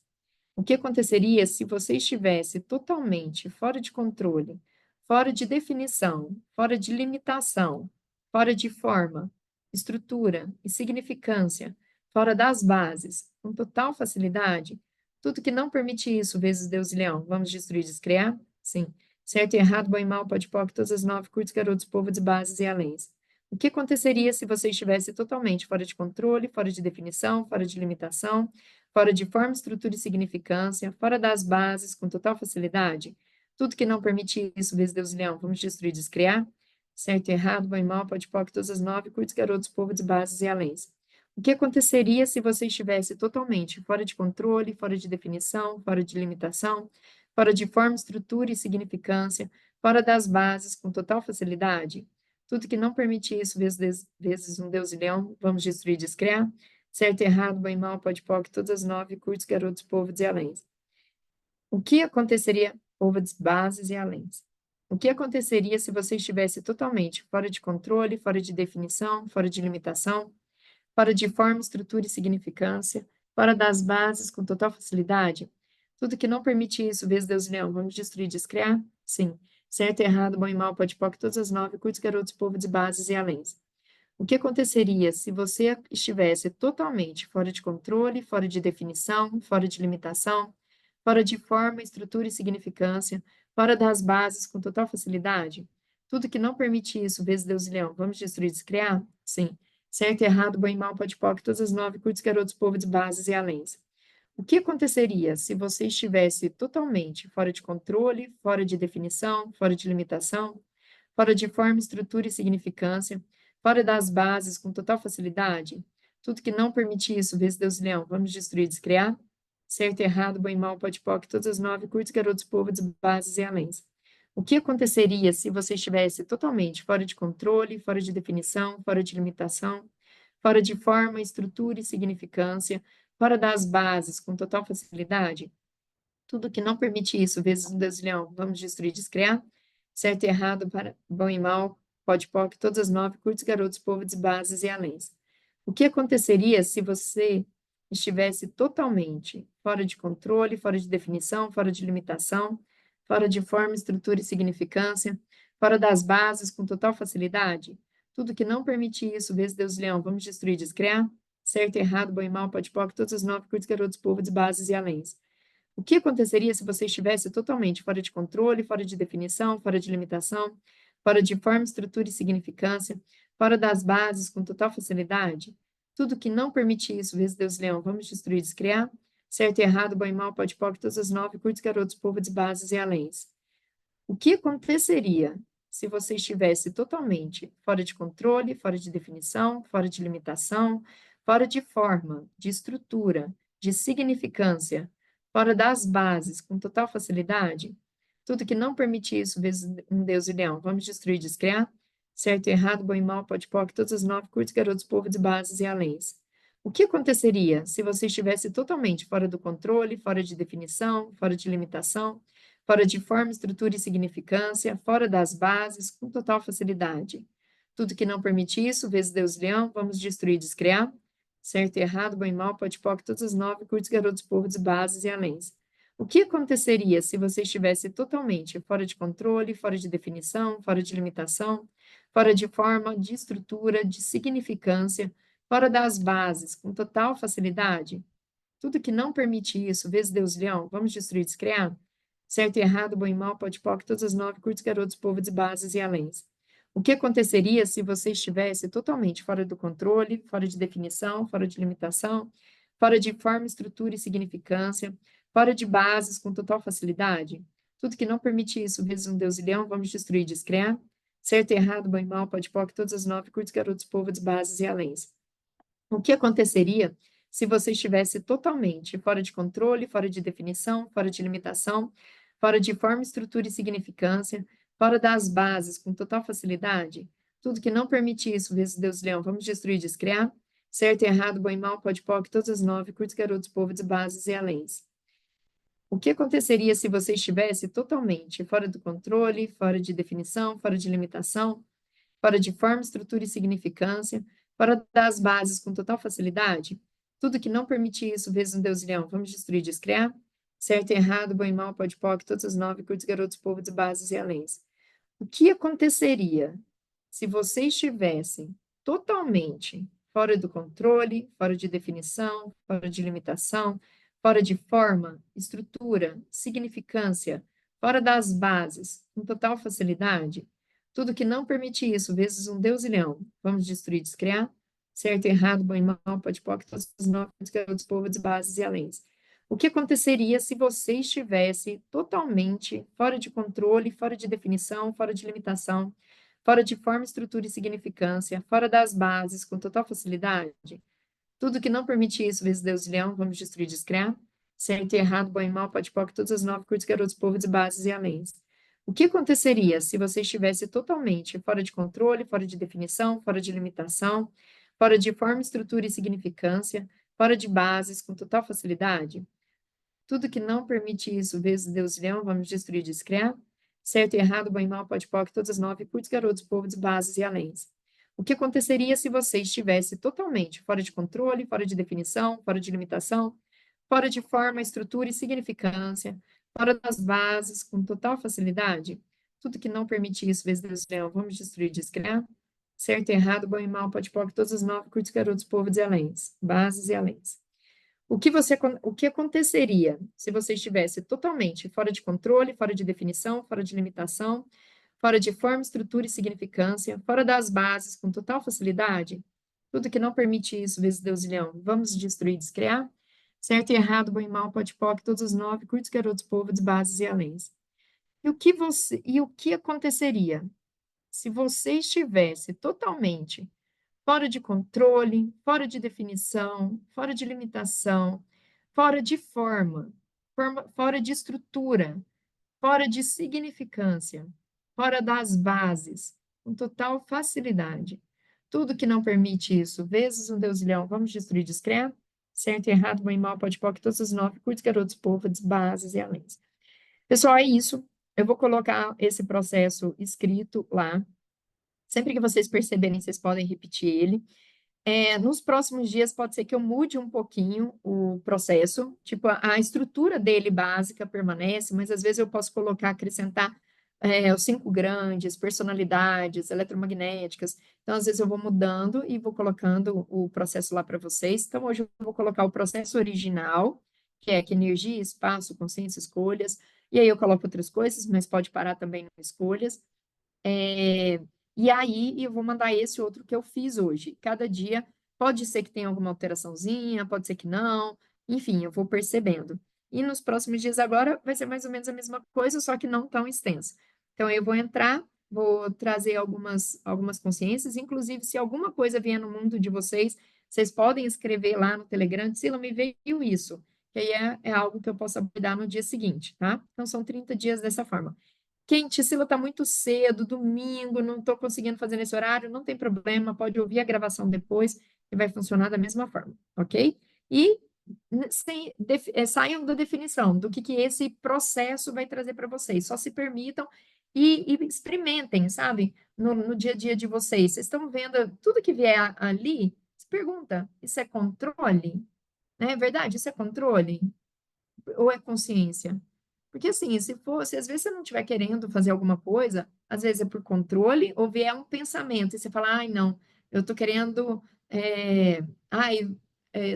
O que aconteceria se você estivesse totalmente fora de controle, fora de definição, fora de limitação, fora de forma, estrutura e significância, fora das bases, com total facilidade? Tudo que não permite isso, vezes Deus e leão, vamos destruir e descriar? Sim. Certo e errado, bom e mal, pode poc, todas as 9, curtos, garotos, povo, bases e aléns. O que aconteceria se você estivesse totalmente fora de controle, fora de definição, fora de limitação, fora de forma, estrutura e significância, fora das bases, com total facilidade? Tudo que não permite isso, vezes Deus e leão, vamos destruir, descriar? Certo e errado, bom e mal, pode poc, todas as 9, curtos, garotos, povo, bases e aléns. O que aconteceria se você estivesse totalmente fora de controle, fora de definição, fora de limitação, fora de forma, estrutura e significância, fora das bases, com total facilidade? Tudo que não permite isso, vezes um Deus e leão, vamos destruir e descriar? Certo, errado, bem, mal, pode, poc, todas as nove, curtos, garotos, povo e aléns. O que aconteceria, povo de bases e aléns? O que aconteceria se você estivesse totalmente fora de controle, fora de definição, fora de limitação, fora de forma, estrutura e significância, fora das bases com total facilidade? Tudo que não permite isso, vezes Deus e leão, vamos destruir e descriar? Sim. Certo, errado, bom e mal, pode, poc, todas as nove, curtos, garotos, povo de bases e aléns. O que aconteceria se você estivesse totalmente fora de controle, fora de definição, fora de limitação, fora de forma, estrutura e significância, fora das bases com total facilidade? Tudo que não permite isso, vezes Deus e leão, vamos destruir e descriar? Sim. Certo, errado, bom e mal, pode, poc, todas as nove, curtos, garotos, povo de bases e aléns. O que aconteceria se você estivesse totalmente fora de controle, fora de definição, fora de limitação, fora de forma, estrutura e significância, fora das bases com total facilidade? Tudo que não permite isso, vezes Deus e leão, vamos destruir, descriar? Certo, errado, bom e mal, pode, poc, todas as nove, curtos, garotos, povo de bases e aléns. O que aconteceria se você estivesse totalmente fora de controle, fora de definição, fora de limitação, fora de forma, estrutura e significância, fora das bases com total facilidade? Tudo que não permite isso, vezes um Deus e leão, vamos destruir, descriar? Certo e errado, para bom e mal, pode, poc, todas as nove, curtos, garotos, povo de bases e aléns. O que aconteceria se você estivesse totalmente fora de controle, fora de definição, fora de limitação, fora de forma, estrutura e significância, fora das bases com total facilidade? Tudo que não permite isso, vezes Deus e leão, vamos destruir, descriar? Certo e errado, bom e mal, pode, poc, todas as nove, curtos, garotos, povo de bases e aléns. O que aconteceria se você estivesse totalmente fora de controle, fora de definição, fora de limitação, fora de forma, estrutura e significância, fora das bases com total facilidade? Tudo que não permite isso, vezes Deus leão, vamos destruir e descriar? Certo e errado, bom e mal, pode, poc, todas as nove, curtos, garotos, povo de bases e aléns. O que aconteceria se você estivesse totalmente fora de controle, fora de definição, fora de limitação, fora de forma, de estrutura, de significância, fora das bases, com total facilidade? Tudo que não permite isso, vezes um Deus e leão, vamos destruir e descriar? Certo e errado, bom e mal, pode, poc, todas as nove, curtos, garotos, povo de bases e aléns. O que aconteceria se você estivesse totalmente fora do controle, fora de definição, fora de limitação, fora de forma, estrutura e significância, fora das bases, com total facilidade? Tudo que não permite isso, vezes Deus leão, vamos destruir e descriar? Certo e errado, bom e mal, pode, poc, todas as nove, curtos, garotos, povo de bases e aléns. O que aconteceria se você estivesse totalmente fora de controle, fora de definição, fora de limitação, fora de forma, de estrutura, de significância, fora das bases, com total facilidade? Tudo que não permite isso, vezes Deus leão, vamos destruir e descriar? Certo e errado, bom e mal, pode, poc, todas as nove, curtos, garotos, povo de bases e aléns. O que aconteceria se você estivesse totalmente fora do controle, fora de definição, fora de limitação, fora de forma, estrutura e significância, fora de bases com total facilidade? Tudo que não permite isso, vezes um Deus e leão, vamos destruir e descriar? Certo e errado, bom e mal, pode, poc, todas as nove, curtos, garotos, povo de bases e aléns. O que aconteceria se você estivesse totalmente fora de controle, fora de definição, fora de limitação, fora de forma, estrutura e significância, fora das bases, com total facilidade? Tudo que não permite isso, vezes Deus leão, vamos destruir e descriar? Certo e errado, bom e mal, pode, poc, todas as nove, curtos, garotos, povo de bases e aléns. O que aconteceria se você estivesse totalmente fora do controle, fora de definição, fora de limitação, fora de forma, estrutura e significância, fora das bases com total facilidade? Tudo que não permite isso, vezes um Deus e leão, vamos destruir e descriar? Certo e errado, bom e mal, pode, poc, todas as nove, curtos, garotos, povo de bases e aléns. O que aconteceria se você estivesse totalmente fora do controle, fora de definição, fora de limitação, fora de forma, estrutura, significância, fora das bases, com total facilidade? Tudo que não permite isso, vezes um Deus e leão, vamos destruir e descriar? Certo e errado, bom e mal, pode, poc, todos os nove garotos, povo de bases e aléns. O que aconteceria se você estivesse totalmente fora de controle, fora de definição, fora de limitação, fora de forma, estrutura e significância, fora das bases, com total facilidade? Tudo que não permite isso, vezes Deus e Leão, vamos destruir, descriar. Certo e errado, bom e mal, pode pó, que todas as nove curtos, garotos, povos e bases e aléns. O que aconteceria se você estivesse totalmente fora de controle, fora de definição, fora de limitação, fora de forma, estrutura e significância, fora de bases, com total facilidade? Tudo que não permite isso, vezes Deus e Leão, vamos destruir, descriar. Certo e errado, bom e mal, pode pó, que todas as nove curtos, garotos, povos, bases e aléns. O que aconteceria se você estivesse totalmente fora de controle, fora de definição, fora de limitação, fora de forma, estrutura e significância, fora das bases, com total facilidade? Tudo que não permite isso, vezes Deus e Leão, vamos destruir, descriar. Certo e errado, bom e mal, pode pó, que todas as nove curtos, garotos, povos e aléns, bases e aléns. O que aconteceria se você estivesse totalmente fora de controle, fora de definição, fora de limitação, fora de forma, estrutura e significância, fora das bases, com total facilidade? Tudo que não permite isso, vezes Deus e Leão, vamos destruir, descriar? Certo e errado, bom e mal, pode pó, todos os nove, curtos, garotos, povos, bases e aléns. E o que aconteceria se você estivesse totalmente fora de controle, fora de definição, fora de limitação, fora de fora de estrutura, fora de significância, fora das bases, com total facilidade? Tudo que não permite isso, vezes um Deus e Leão, vamos destruir, descrever, certo e errado, bom e mal, pode pó, que todos os nove, curtos, garotos, povos, bases e além. Pessoal, é isso. Eu vou colocar esse processo escrito lá. Sempre que vocês perceberem, vocês podem repetir ele. Nos próximos dias, pode ser que eu mude um pouquinho o processo, tipo, a estrutura dele básica permanece, mas às vezes eu posso colocar, acrescentar os cinco grandes, personalidades, eletromagnéticas. Então, às vezes eu vou mudando e vou colocando o processo lá para vocês. Então, hoje eu vou colocar o processo original, que é energia, espaço, consciência, escolhas. E aí eu coloco outras coisas, mas pode parar também em escolhas. É, e aí eu vou mandar esse outro que eu fiz hoje. Cada dia pode ser que tenha alguma alteraçãozinha, pode ser que não, enfim, eu vou percebendo. E nos próximos dias agora vai ser mais ou menos a mesma coisa, só que não tão extenso. Então eu vou entrar, vou trazer algumas consciências, inclusive se alguma coisa vier no mundo de vocês, vocês podem escrever lá no Telegram, Sila, me veio isso, que aí é algo que eu posso abordar no dia seguinte, tá? Então são 30 dias dessa forma. Quente, Sila, está muito cedo, domingo, não estou conseguindo fazer nesse horário, não tem problema, pode ouvir a gravação depois, que vai funcionar da mesma forma, ok? E saiam da definição do que esse processo vai trazer para vocês, só se permitam e experimentem, sabe? No dia a dia de vocês. Vocês estão vendo tudo que vier ali, se pergunta, isso é controle? Não é verdade? Isso é controle? Ou é consciência? Porque assim, se às vezes você não estiver querendo fazer alguma coisa, às vezes é por controle, ou vier um pensamento, e você fala, ai, não, eu tô querendo, ai,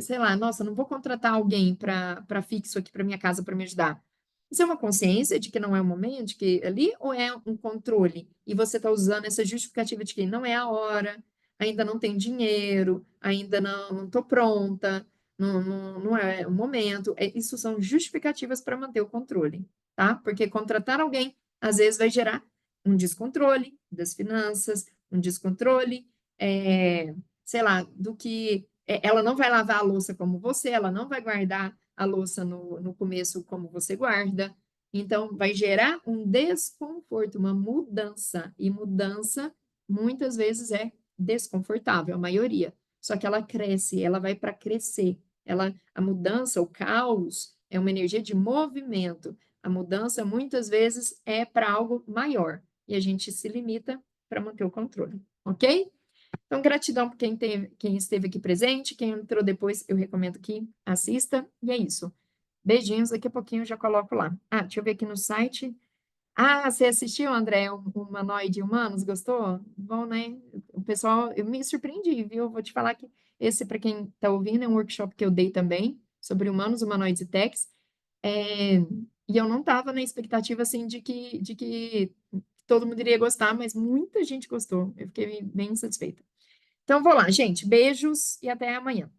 sei lá, nossa, não vou contratar alguém para fixo aqui para minha casa para me ajudar. Isso é uma consciência de que não é o momento, de que ali, ou é um controle? E você está usando essa justificativa de que não é a hora, ainda não tem dinheiro, ainda não estou pronta, não é o momento. Isso são justificativas para manter o controle, tá? Porque contratar alguém, às vezes, vai gerar um descontrole das finanças, um descontrole, sei lá, do que ela não vai lavar a louça como você, ela não vai guardar a louça no começo como você guarda. Então, vai gerar um desconforto, uma mudança. E mudança, muitas vezes, é desconfortável, a maioria. Só que ela cresce, ela vai para crescer. A mudança, o caos, é uma energia de movimento. A mudança, muitas vezes, é para algo maior. E a gente se limita para manter o controle, ok? Então, gratidão por quem esteve aqui presente. Quem entrou depois, eu recomendo que assista. E é isso. Beijinhos, daqui a pouquinho eu já coloco lá. Ah, deixa eu ver aqui no site. Ah, você assistiu, André, o Humanoide Humanos? Gostou? Bom, né? O pessoal, eu me surpreendi, viu? Vou te falar que esse, para quem está ouvindo, é um workshop que eu dei também, sobre humanos, humanoides e techs. E eu não estava na expectativa, assim, de que todo mundo iria gostar, mas muita gente gostou. Eu fiquei bem satisfeita. Então, vou lá, gente. Beijos e até amanhã.